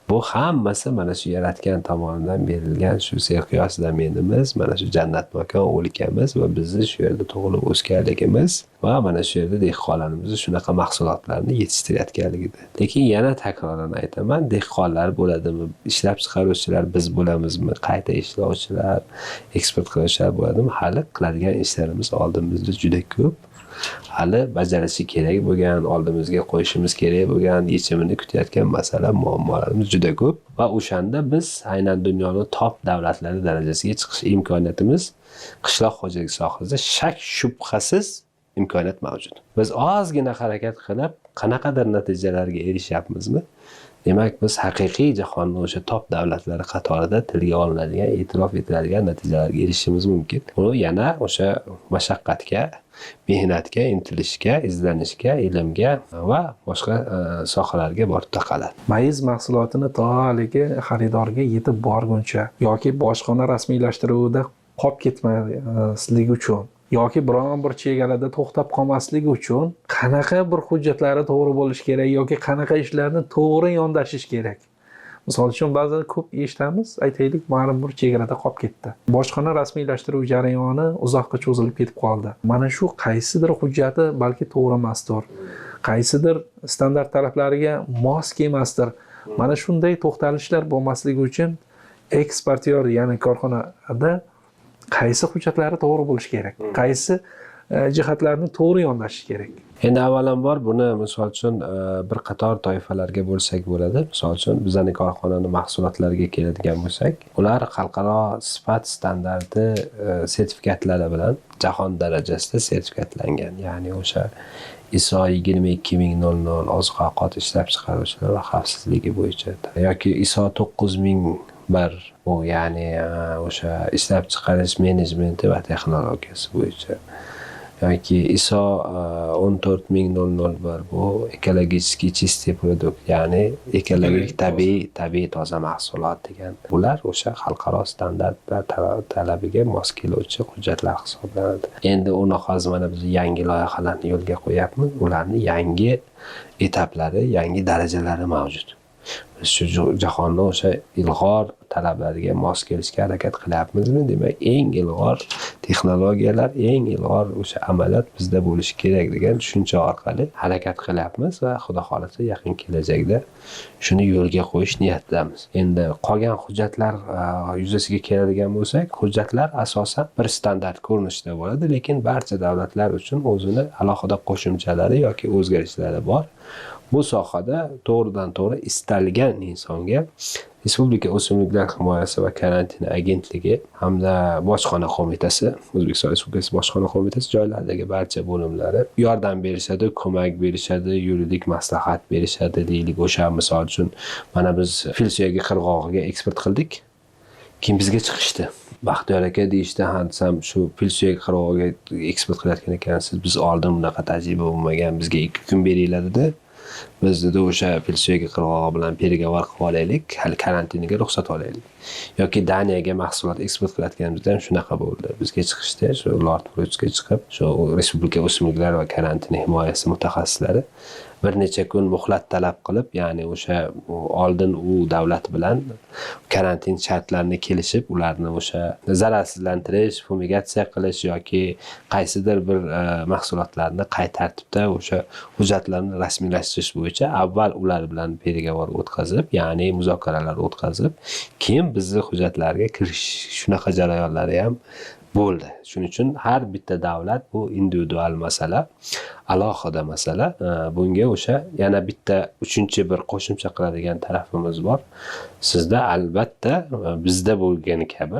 Bu hammasi mana shu yaratgan tomonidan berilgan shu serquyosh zaminimiz, mana shu jannat makon o'lkamiz va bizni shu yerda tug'ilib o'sganligimiz va mana shu yerda dehqonlarimiz shunaqa mahsulotlarni yetishtirayotganligida. Lekin yana takroran aytaman, dehqonlar bo'ladimi, ishlab chiqaruvchilar biz bo'lamizmi, qayta ishlovchilar, eksport qiluvchilar bo'ladimi, hali qiladigan ishlarimiz oldimizda juda ko'p. Hali bajarishi kerak bo'lgan, oldimizga qo'yishimiz kerak bo'lgan, yechimini kutayotgan masala, muammolarimiz juda ko'p va o'shanda biz aynan dunyoning top davlatlari darajasiga chiqish imkoniyatimiz qishloq xo'jaligi sohasida shak shubhasiz imkoniyat mavjud. Biz ozgina harakat qilib, qanaqadir natijalarga erishyapmizmi? Demak, biz haqiqiy jahonning o'sha top davlatlari qatorida tilga olinadigan, e'tirof etiladigan natijalarga erishishimiz mumkin. Uni yana o'sha mashaqqatga, mehnatga, intilishga, izlanishga, ilmga va boshqa sohalarga borib taqaladi. Mayiz mahsulotini to haligi xaridorga yetib borguncha yoki bojxona rasmiylashtiruvida qolib ketmasligi uchun yoki biron bir chegarada to'xtab qolmasligi uchun qanaqa bir hujjatlari to'g'ri bo'lishi kerak yoki qanaqa ishlarni to'g'ri yondashish kerak. Misol uchun ba'zan ko'p eshitamiz, aytaylik, ma'lum bir chegarada qolib ketdi. Bojxona rasmiylashtirish jarayoni uzoqqa cho'zilib ketib qoldi. Mana shu qaysidir hujjati balki to'g'ri emasdir. Qaysidir standart talablariga mos kelmasdir. Mana shunday to'xtalishlar bo'lmasligi uchun eksportyor, ya'ni korxonada qaysi hujjatlari to'g'ri bo'lishi kerak, qaysi jihatlarni to'g'ri yondashish kerak. Endi avvalambor buni misol uchun bir qator toifalarga bo'lsak bo'ladi. Misol uchun bizning korxonaning mahsulotlariga keladigan bo'lsak, ular xalqaro sifat standarti sertifikatlari bilan jahon darajasida sertifikatlangan. Ya'ni o'sha ISO 22000 oziq-ovqat ishlab chiqaruvchilar va xavfsizligi bo'yicha yoki ISO 9001 bu ya'ni o'sha ishlab chiqarish menejmenti va texnologiyasi bo'yicha yoki ISO 14001 bu ekologik чистый produkt ya'ni ekologik tabiiy toza mahsulot degan. Bular o'sha xalqaro standartlar talabiga mos keluvchi hujjatlar hisoblanadi. Endi uni hozir mana biz yangi loyihalarni yo'lga qo'yapmiz. Ularning yangi etaplari, yangi darajalari mavjud. Biz shu jahonni o'sha ilg'or talablariga mos kelishga harakat qilyapmizmi? Demak, eng ilg'or texnologiyalar, eng ilg'or o'sha amaliyot bizda bo'lishi kerak degan tushuncha orqali harakat qilyapmiz va xudo xolasa yaqin kelajakda shuni yo'lga qo'yish niyatidamiz. Endi qolgan hujjatlar yuzasiga keladigan bo'lsak, hujjatlar asosan bir standart ko'rinishda bo'ladi, lekin barcha davlatlar uchun o'zini alohida qo'shimchalari yoki o'zgarishlari bor. Bu sohada to'g'ridan to'g'ri istalgan insonga Respublika O'simliklar himoyasi va karantini agentligi hamda bojxona qo'mitasi, O'zbekiston Respublikasi bojxona qo'mitasi joylardagi barcha bo'limlari yordam berishadi, ko'mak berishadi, yuridik maslahat berishadi deylik. O'sha misol uchun mana biz fil suyagi qirg'og'iga eksport qildik. Keyin bizga chiqishdi. Baxtiyor aka deyishdi, "Ha, desam shu fil suyagi qirg'og'iga eksport qilayotgan ekansiz. Biz oldin bunaqa tajriba bo'lmagan. Bizga 2 kun beringlar" dedi. Biz dedi o'sha fil suyagi qirg'og'i bilan pergovor qilib olaylik, hali karantiniga ruxsat olaylik. Yoki Daniyaga mahsulot eksport qilayotganimizda ham shunaqa bo'ldi. Bizga chiqishdi, shu Lord Protsga chiqib, shu Respublika O'simliklar va karantini himoyasi mutaxassislari bir necha kun muhlat talab qilib, ya'ni o'sha oldin u davlat bilan karantin shartlarini kelishib, ularni o'sha zararsizlantirish, fumigatsiya qilish yoki qaysidir bir mahsulotlarni qay tartibda o'sha hujjatlarni rasmiylashtirish bo'yicha avval ular bilan pergovor o'tkazib, ya'ni muzokaralar o'tkazib, keyin bizni hujjatlarga kirish shunaqa jarayonlari ham bo'ldi. Shuning uchun har bitta davlat bu individual masala, alohida masala. Bunga o'sha yana bitta uchinchi bir qo'shimcha qiladigan tarafimiz bor. Sizda albatta bizda bo'lgani kabi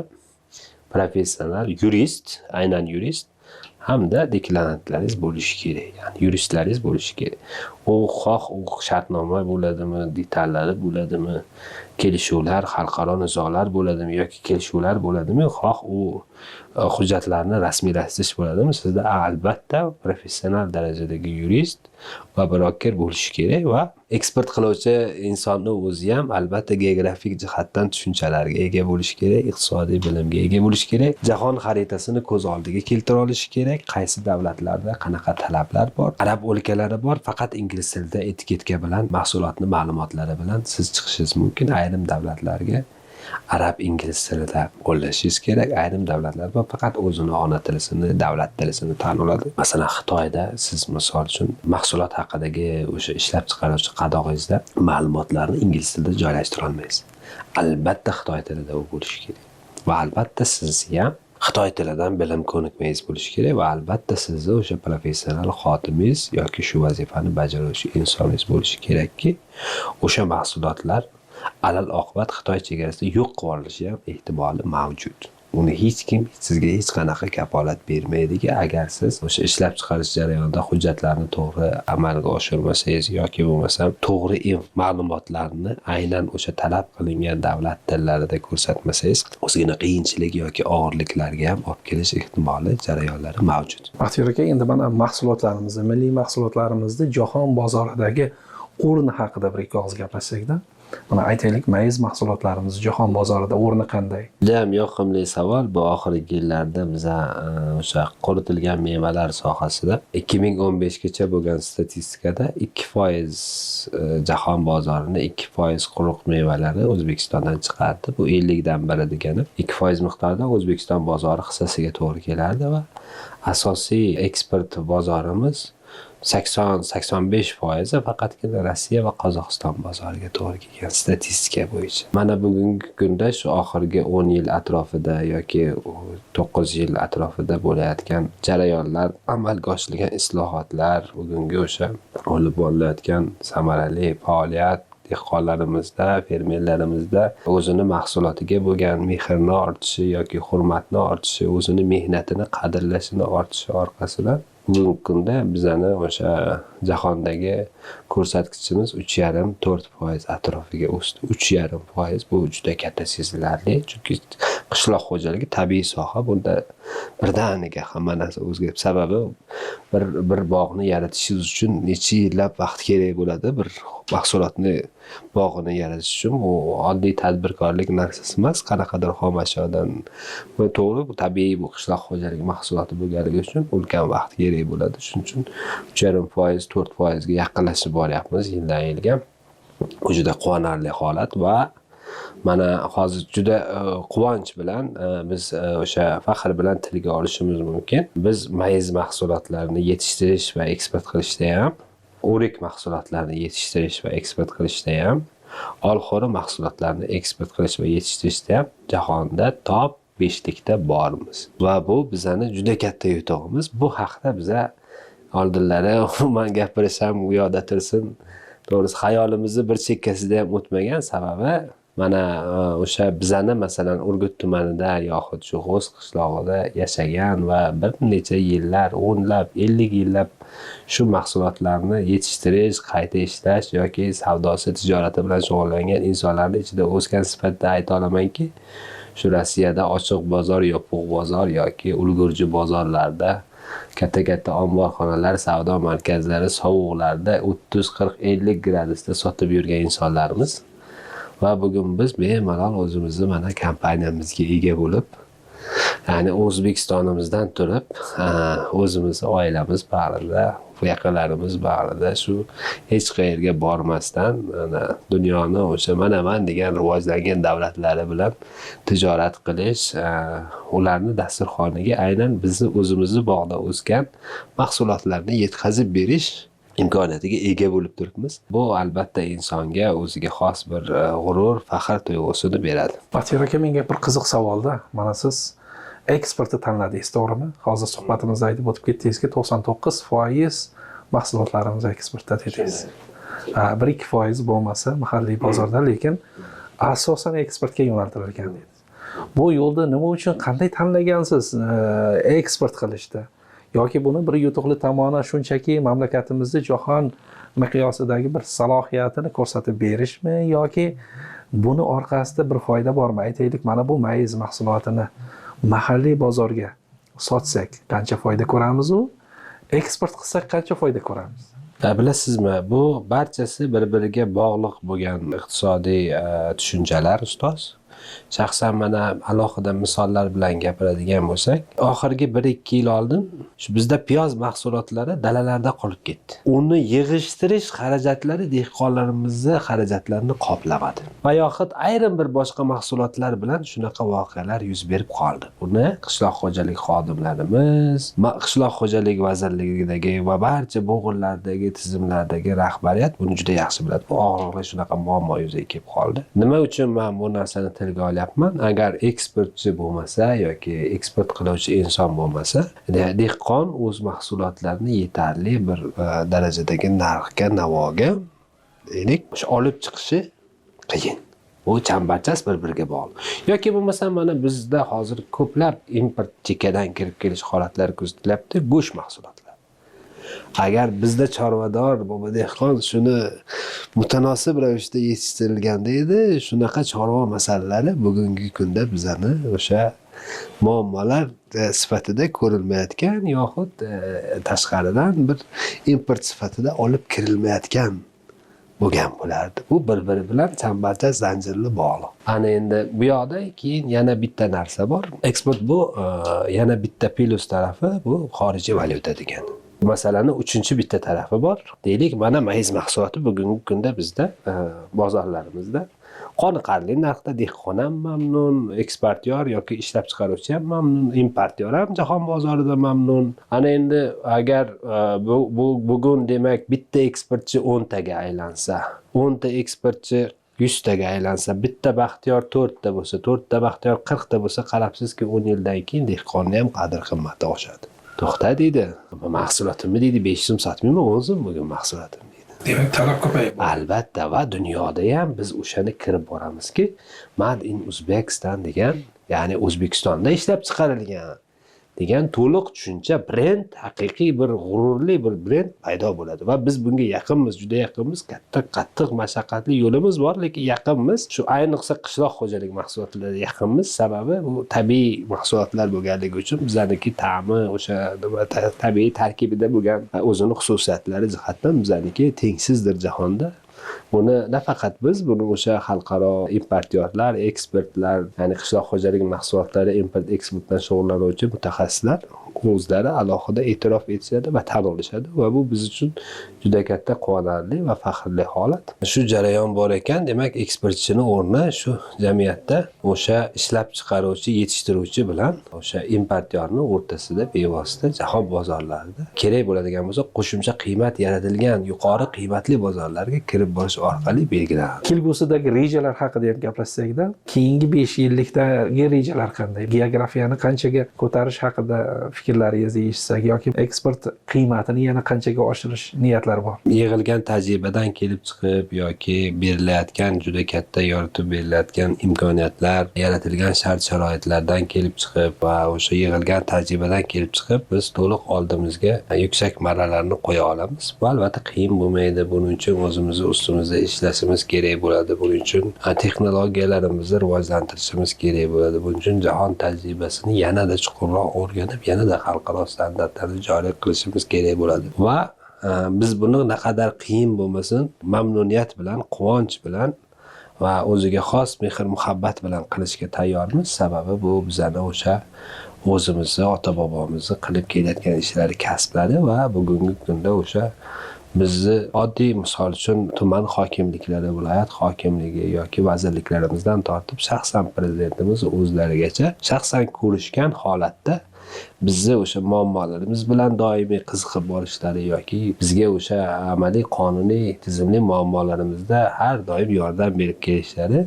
professional yurist, aynan yurist hamda deklaranslaringiz bo'lishi kerak. Ya'ni yuristlaringiz bo'lishi kerak. U shartnoma bo'ladimi, detallari bo'ladimi, kelishuvlar, xalqaro nizolar bo'ladimi yoki kelishuvlar bo'ladimi, u hujjatlarni rasmiylashtirish bo'ladimi, sizda albatta professional darajadagi yurist va broker bo'lishi kerak va eksport qiluvchi insonning o'zi ham albatta geografik jihatdan tushunchalarga ega bo'lishi kerak, iqtisodiy bilimga ega bo'lishi kerak, jahon xaritasini ko'z oldiga keltira olishi kerak, qaysi davlatlarda qanaqa talablar bor, arab o'lkalari bor, faqat ingliz tilida etiketka bilan mahsulotni ma'lumotlari bilan siz chiqishingiz mumkin. Ayrim davlatlarga arab ingliz tilida qo'llashingiz kerak. Ayrim davlatlar bor faqat o'zini ona tilisini, davlat tilisini tan oladi. Masalan, Xitoyda siz misol uchun mahsulot haqidagi o'sha ishlab chiqaruvchi qadog'ingizda ma'lumotlarni ingliz tilida joylashtira olmaysiz. Albatta Xitoy tilida u bo'lishi kerak. Va albatta siz ham Xitoy tilidan bilim ko'nikmangiz bo'lishi kerak va albatta sizni o'sha professional xotimingiz yoki shu vazifani bajaruvchi insoningiz bo'lishi kerakki, o'sha mahsulotlar alal oqibat Xitoy chegarasida yo'q qilib olinishi ham ehtimoli mavjud. Uni hech kim sizga hech qanaqa kafolat bermaydiki, agar siz o'sha ishlab chiqarish jarayonida hujjatlarni to'g'ri amalga oshirmasangiz yoki bo'lmasam to'g'ri ma'lumotlarni aynan o'sha talab qilingan davlat tillarida ko'rsatmasangiz, o'zgina qiyinchilik yoki og'irliklarga ham olib kelish ehtimoli jarayonlari mavjud. Baxtiyor aka, endi mana mahsulotlarimizni, milliy mahsulotlarimizni jahon bozoridagi o'rni haqida bir ikki og'iz gaplashsak-da. Mana aytaylik, mayiz mahsulotlarimiz jahon bozorida o'rni qanday? Juda ham yoqimli savol. Bu oxirgi yillarda biz o'sha quritilgan mevalar sohasida 2015 gacha bo'lgan statistikada 2% jahon bozorini 2% quruq mevalari O'zbekistondan chiqardi. Bu 50 dan biri degani. 2% miqdorda O'zbekiston bozori hissasiga to'g'ri kelardi va asosiy eksport bozorimiz 80-85% faqatgina Rossiya va Qozog'iston bozoriga to'g'ri kelgan statistika bo'yicha. Mana bugungi kunda shu oxirgi 10 yil atrofida yoki 9 yil atrofida bo'layotgan jarayonlar, amalga oshirilgan islohotlar, bugungi o'sha olib borilayotgan samarali faoliyat dehqonlarimizda, fermerlarimizda o'zini mahsulotiga bo'lgan mehrini ortishi yoki hurmatni ortishi, o'zini mehnatini qadrlashini ortishi orqasidan bugungi kunda bizani o'sha jahondagi ko'rsatkichimiz 3,5-4% atrofiga o'sdi. 3,5% bu juda katta sezilarli, chunki qishloq xo'jaligi tabiiy soha, bunda birdaniga hamma narsa o'zgarib. Sababi bir bog'ni yaratishingiz uchun necha yillab vaqt kerak bo'ladi. Bir mahsulotni bog'ini yaratish uchun bu oddiy tadbirkorlik narsasi emas, qanaqadir xom ashyodan. To'g'ri, bu tabiiy, bu qishloq xo'jaligi mahsuloti bo'lganligi uchun ulkan vaqt kerak bo'ladi. Shuning uchun 3,5-4% ga yaqinlashib boryapmiz yildan yilga. Bu juda quvonarli holat va mana hozir juda quvonch bilan biz o'sha faxr bilan tilga olishimiz mumkin. Biz mayiz mahsulotlarini yetishtirish va eksport qilishda ham, o'rik mahsulotlarini yetishtirish va eksport qilishda ham, olxo'ri mahsulotlarini eksport qilish va yetishtirishda ham jahonda top 5likda bormiz. Va bu bizani juda katta yutug'imiz. Bu haqda biza oldinlari umuman gapirsam u yoqda tursin. To'g'risi xayolimizni bir chekkasida ham o'tmagan, sababi mana o'sha bizani masalan Urgut tumanida yoxud shu G'oz qishlog'ida yashagan va bir necha yillar, 10lab, 50 yillab shu mahsulotlarni yetishtirish, qayta ishlash yoki savdosi, tijorati bilan shug'ullangan insonlarning ichida o'sgan sifatida ayta olamanki, shu Rossiyada ochiq bozor, yopiq bozor yoki ulgurji bozorlarda katta omborxonalar, savdo markazlari, sovuqlarda 30-40-50 gradusda sotib yurgan insonlarimiz. Va bugun biz bemalol o'zimizni mana kompaniyamizga ega bo'lib, ya'ni O'zbekistonimizdan turib, o'zimiz, oilamiz bag'rida, yaqinlarimiz bag'rida shu hech qayerga bormasdan dunyoni o'sha mana degan rivojlangan davlatlari bilan tijorat qilish, ularni dasturxoniga aynan bizni o'zimizni bog'da o'sgan mahsulotlarni yetkazib berish imkoniyatiga ega bo'lib turibmiz. Bu albatta insonga o'ziga xos bir g'urur, faxr tuyg'usini beradi. Batir aka, menga bir qiziq savolda. Mana siz eksportni tanladingiz, to'g'rimi? Hozir suhbatimizda aytib o'tib ketdingizki, 99% mahsulotlarimiz eksportda dedingiz. 1-2% bo'lmasa mahalliy bozorda, lekin asosan eksportga yo'naltirilgan dedingiz. Bu yo'lda nima uchun, qanday tanlagansiz eksport qilishda? Yoki buni bir yutuqli tomoni shunchaki mamlakatimizni jahon miqyosidagi bir salohiyatini ko'rsatib berishmi, yoki buni orqasida bir foyda bormi? Aytaylik, mana bu mayiz mahsulotini mahalliy bozorga sotsak qancha foyda ko'ramiz, u eksport qilsak qancha foyda ko'ramiz? Bilasizmi, bu barchasi bir-biriga bog'liq bo'lgan iqtisodiy tushunchalar, ustoz. Shaxsan mana alohida misollar bilan gapiradigan bo'lsak, oxirgi 1-2 yil oldin bizda piyoz mahsulotlari dalalarda qolib ketdi. Uni yig'ishtirish xarajatlari dehqonlarimizning xarajatlarini qoplamadi. Va yoxud ayrim bir boshqa mahsulotlar bilan shunaqa voqealar yuz berib qoldi. Buni qishloq xo'jalik xodimlarimiz, qishloq xo'jalik vazirligidagi va barcha bo'g'inlardagi tizimlardagi rahbariyat buni juda yaxshi biladi. Bu og'riqli shunaqa muammo yuzaga kelib qoldi. Nima uchun men bu narsani tilga olyapman? Agar eksportchi bo'lmasa yoki eksport qiluvchi inson bo'lmasa, dehqon o'z mahsulotlarini yetarli bir darajadagi narxga, navoga olib chiqishi qiyin. Bu chambarchas bir-biriga bog'liq. Yoki bo'lmasa mana bizda hozir ko'plab import chekkadan kirib kelish holatlari kuzatilyapti, go'sht mahsulotlari. Agar bizda chorvador, dehqon shuni mutanosib ravishda yetishtirilganda edi, shunaqa chorva masalalari bugungi kunda bizani o'sha muammolar sifatida ko'rilmayotgan yoxud tashqaridan bir import sifatida olib kirilmayotgan bo'lgan bo'lardi. Bu bir-biri bilan chambarchas zanjirli bog'liq. Ana endi bu yoqda keyin yana bitta narsa bor. Eksport bu yana bitta plus tarafi, bu xorijiy valyuta degani. masalani uchinchi bitta tarafi bor. Deylik, mana mayiz mahsuloti bugungi kunda bizda bozorlarimizda qoniqarli narxda, dehqon ham mamnun, eksportyor yoki ishlab chiqaruvchi ham mamnun, importyor ham jahon bozorida mamnun. Ana endi agar bugun demak bitta eksportchi 10 taga aylansa, 10 ta eksportchi 100 taga aylansa, bitta baxtiyor 4 ta bo'lsa, 4 ta baxtiyor 40 ta bo'lsa, qarabsizki 10 yildan keyin dehqonning ham qadr qimmati oshadi. To'xta deydi, mahsulotimni deydi 5 so'm sotmayman, 10 so'm bugun mahsulotim deydi. Demak, talab ko'payib. Albatta, va dunyoda ham biz o'shani kirib boramizki, Made in Uzbekistan degan, ya'ni O'zbekistonda ishlab chiqarilgan degan to'liq tushuncha, brend, haqiqiy bir g'ururli bir brend paydo bo'ladi va biz bunga yaqinmiz, juda yaqinmiz. Katta, qattiq, mashaqqatli yo'limiz bor, lekin yaqinmiz. Shu ayniqsa qishloq xo'jalik mahsulotlariga yaqinmiz, sababi bu tabiiy mahsulotlar bo'lganligi uchun bizaniki ta'mi, o'sha tabiiy tarkibida bo'lgan o'zini xususiyatlari jihatdan bizaniki tengsizdir jahonda. Buni nafaqat biz, buni o'sha xalqaro importyorlar, ekspertlar, ya'ni qishloq xo'jalik mahsulotlari import eksport bilan shug'ullanuvchi mutaxassislar o'zlari alohida e'tirof etishadi va tan olishadi va bu biz uchun juda katta quvonarli va faxrli holat. Shu jarayon bor ekan, demak eksportchini o'rni shu jamiyatda o'sha ishlab chiqaruvchi, yetishtiruvchi bilan o'sha importyorni o'rtasida bevosita jahon bozorlarida kerak bo'ladigan bo'lsa qo'shimcha qiymat yaratilgan yuqori qiymatli bozorlarga kirib borish orqali belgilanadi. Kelgusidagi rejalar haqida ham gaplashsakda, keyingi 5 yillikdagi rejalar qanday? Geografiyani qanchaga ko'tarish haqida fikrlaringizni eshitsak yoki eksport qiymatini yana qanchaga oshirish niyatlari bor? Yig'ilgan tajribadan kelib chiqib yoki berilayotgan juda katta yoritib berilayotgan imkoniyatlar, yaratilgan shart-sharoitlardan kelib chiqib va o'sha yig'ilgan tajribadan kelib chiqib biz to'liq oldimizga yuksak marralarni qo'ya olamiz. Bu albatta qiyin bo'lmaydi. Buning uchun o'zimizni ustimizda ishlashimiz kerak bo'ladi. Buning uchun texnologiyalarimizni rivojlantirishimiz kerak bo'ladi. Buning uchun jahon tajribasini yanada chuqurroq o'rganib, yanada xalqaro standartlarni joriy qilishimiz kerak bo'ladi. Va biz buni naqadar qiyin bo'lmasin, mamnuniyat bilan, quvonch bilan va o'ziga xos mehr-muhabbat bilan qilishga tayyormiz. Sababi bu bizani o'sha o'zimizni, ota-bobomizni qilib kelayotgan ishlari, kasblari va bugungi kunda o'sha bizni oddiy misol uchun tuman hokimliklari, viloyat hokimligi yoki vazirliklarimizdan tortib shaxsan prezidentimiz o'zlarigacha shaxsan ko'rishgan holatda bizni o'sha muammolarimiz bilan doimiy qiziqib borishlari yoki bizga o'sha amaliy qonuniy tizimli muammolarimizda har doim yordam berib kelishlari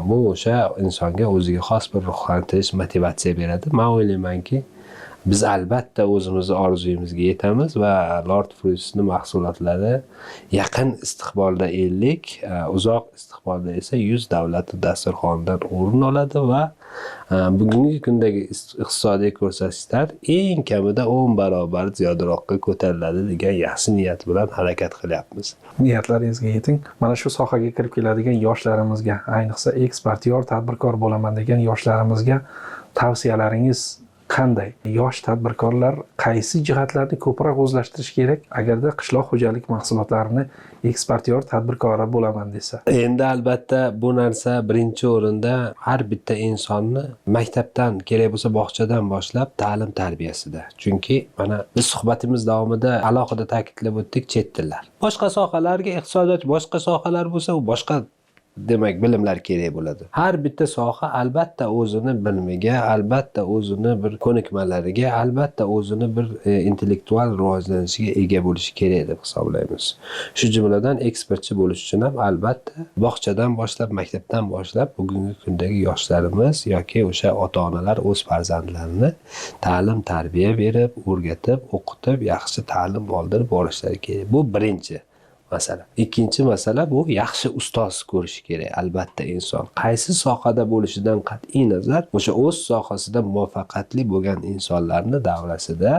bu o'sha insonga o'ziga xos bir ruhlantirish, motivatsiya beradi. Men o'ylaymanki, biz albatta o'zimizni orzuyimizga yetamiz va Lord Fruits'ning mahsulotlari yaqin istiqbolda 50, uzoq istiqbolda esa 100 davlat dasturxonidan o'rin oladi va bugungi kundagi iqtisodiy ko'rsatkichlar eng kamida 10 barobar ziyodaroqqa ko'tariladi degan yaxshi niyat bilan harakat qilyapmiz. Niyatlaringizga yeting. Mana shu sohaga kirib keladigan yoshlarimizga, ayniqsa eksportyor, tadbirkor bo'laman degan yoshlarimizga tavsiyalaringiz qanday? Yosh tadbirkorlar qaysi jihatlarni ko'proq o'zlashtirish kerak agarda qishloq xo'jalik mahsulotlarini eksportyor tadbirkori bo'laman desa? Endi albatta bu narsa birinchi o'rinda har bitta insonni maktabdan, kerak bo'lsa bog'chadan boshlab ta'lim tarbiyasida. Chunki mana biz suhbatimiz davomida alohida ta'kidlab o'tdik, chet tillar. Boshqa sohalarga iqtisodiyot, boshqa sohalar bo'lsa, u boshqa demak bilimlar kerak bo'ladi. Har bitta soha albatta o'zini bilimiga, albatta o'zini bir ko'nikmalariga, albatta o'zini bir intellektual rivojlanishiga ega bo'lishi kerak deb hisoblaymiz. Shu jumladan ekspertchi bo'lish uchun ham albatta bog'chadan boshlab, maktabdan boshlab bugungi kundagi yoshlarimiz yoki o'sha ota-onalar o'z farzandlarini ta'lim, tarbiya berib, o'rgatib, o'qitib, yaxshi ta'lim oldirib borishlari kerak. Bu birinchi masala. Ikkinchi masala bu yaxshi ustoz ko'rish kerak albatta inson. Qaysi sohada bo'lishidan qat'iy nazar, o'sha o'z sohasida muvaffaqiyatli bo'lgan insonlarni davrasida,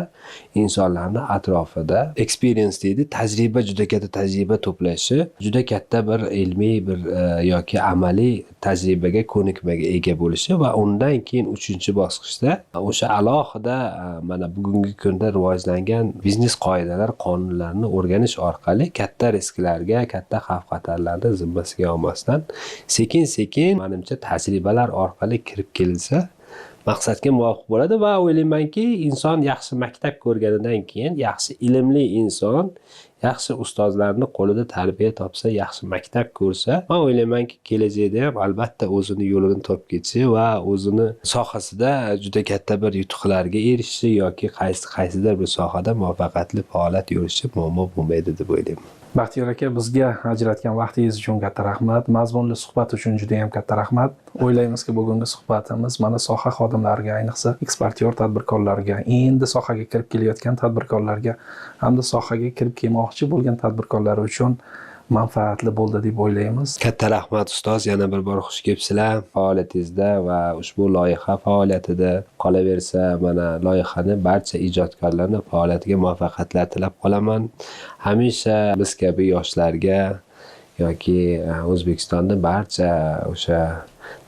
insonlarni atrofida experience deydi, tajriba, juda katta tajriba to'plashi, juda katta bir ilmiy bir yoki amaliy tajribaga, ko'nikmaga ega bo'lishi va undan keyin 3-bosqichda o'sha alohida mana bugungi kunda rivojlangan biznes qoidalar, qonunlarni o'rganish orqali katta risklarga, katta xavf-xatarlarni zimmasiga olmasdan sekin-sekin menimcha tajribalar orqali kirib kelsa maqsadga muvofiq bo'ladi va o'ylaymanki, inson yaxshi maktab ko'rganidan keyin, yaxshi ilmli inson yaxshi ustozlarni qo'lida tarbiya topsa, yaxshi maktab ko'rsa, men o'ylaymanki, kelajakda ham albatta o'zini yo'lini topib ketishi va o'zini sohasida juda katta bir yutuqlarga erishishi yoki qaysidir bir sohada muvaffaqiyatli faoliyat yurishi muammo bo'lmaydi deb o'ylayman. Baxtiyor aka, bizga ajratgan vaqtingiz uchun katta rahmat, mazmunli suhbat uchun juda ham katta rahmat. O'ylaymizki, bugungi suhbatimiz mana soha xodimlariga, ayniqsa eksportyor tadbirkorlarga, endi sohaga kirib kelayotgan tadbirkorlarga hamda sohaga kirib kelmoqchi bo'lgan tadbirkorlar uchun manfaatli bo'ldi deb o'ylaymiz. Katta rahmat ustoz, yana bir bor xush kelibsizlar faoliyatingizda va ushbu loyiha faoliyatida. Qolaversa, mana loyihani barcha ijodkorlarning faoliyatiga muvaffaqiyatlar tilab qolaman. Hamisha biz kabi yoshlarga yoki O'zbekistonning barcha o'sha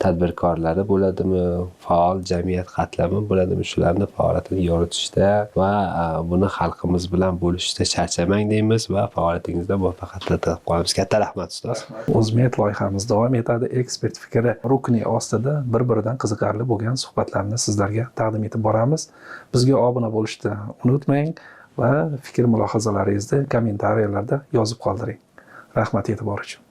tadbirkorlari bo'ladimi, faol jamiyat qatlami bo'ladimi, shularni faoliyatini yoritishda va buni xalqimiz bilan bo'lishishda charchamang deymiz va faoliyatingizda muvaffaqiyatlar tilab qolamiz. Katta rahmat ustoz. O'zmet loyihamiz davom etadi. Ekspert fikri rukni ostida bir-biridan qiziqarli bo'lgan suhbatlarni sizlarga taqdim etib boramiz. Bizga obuna bo'lishni unutmang va fikr mulohazalaringizni kommentariyalarda yozib qoldiring. Rahmat e'tibor uchun.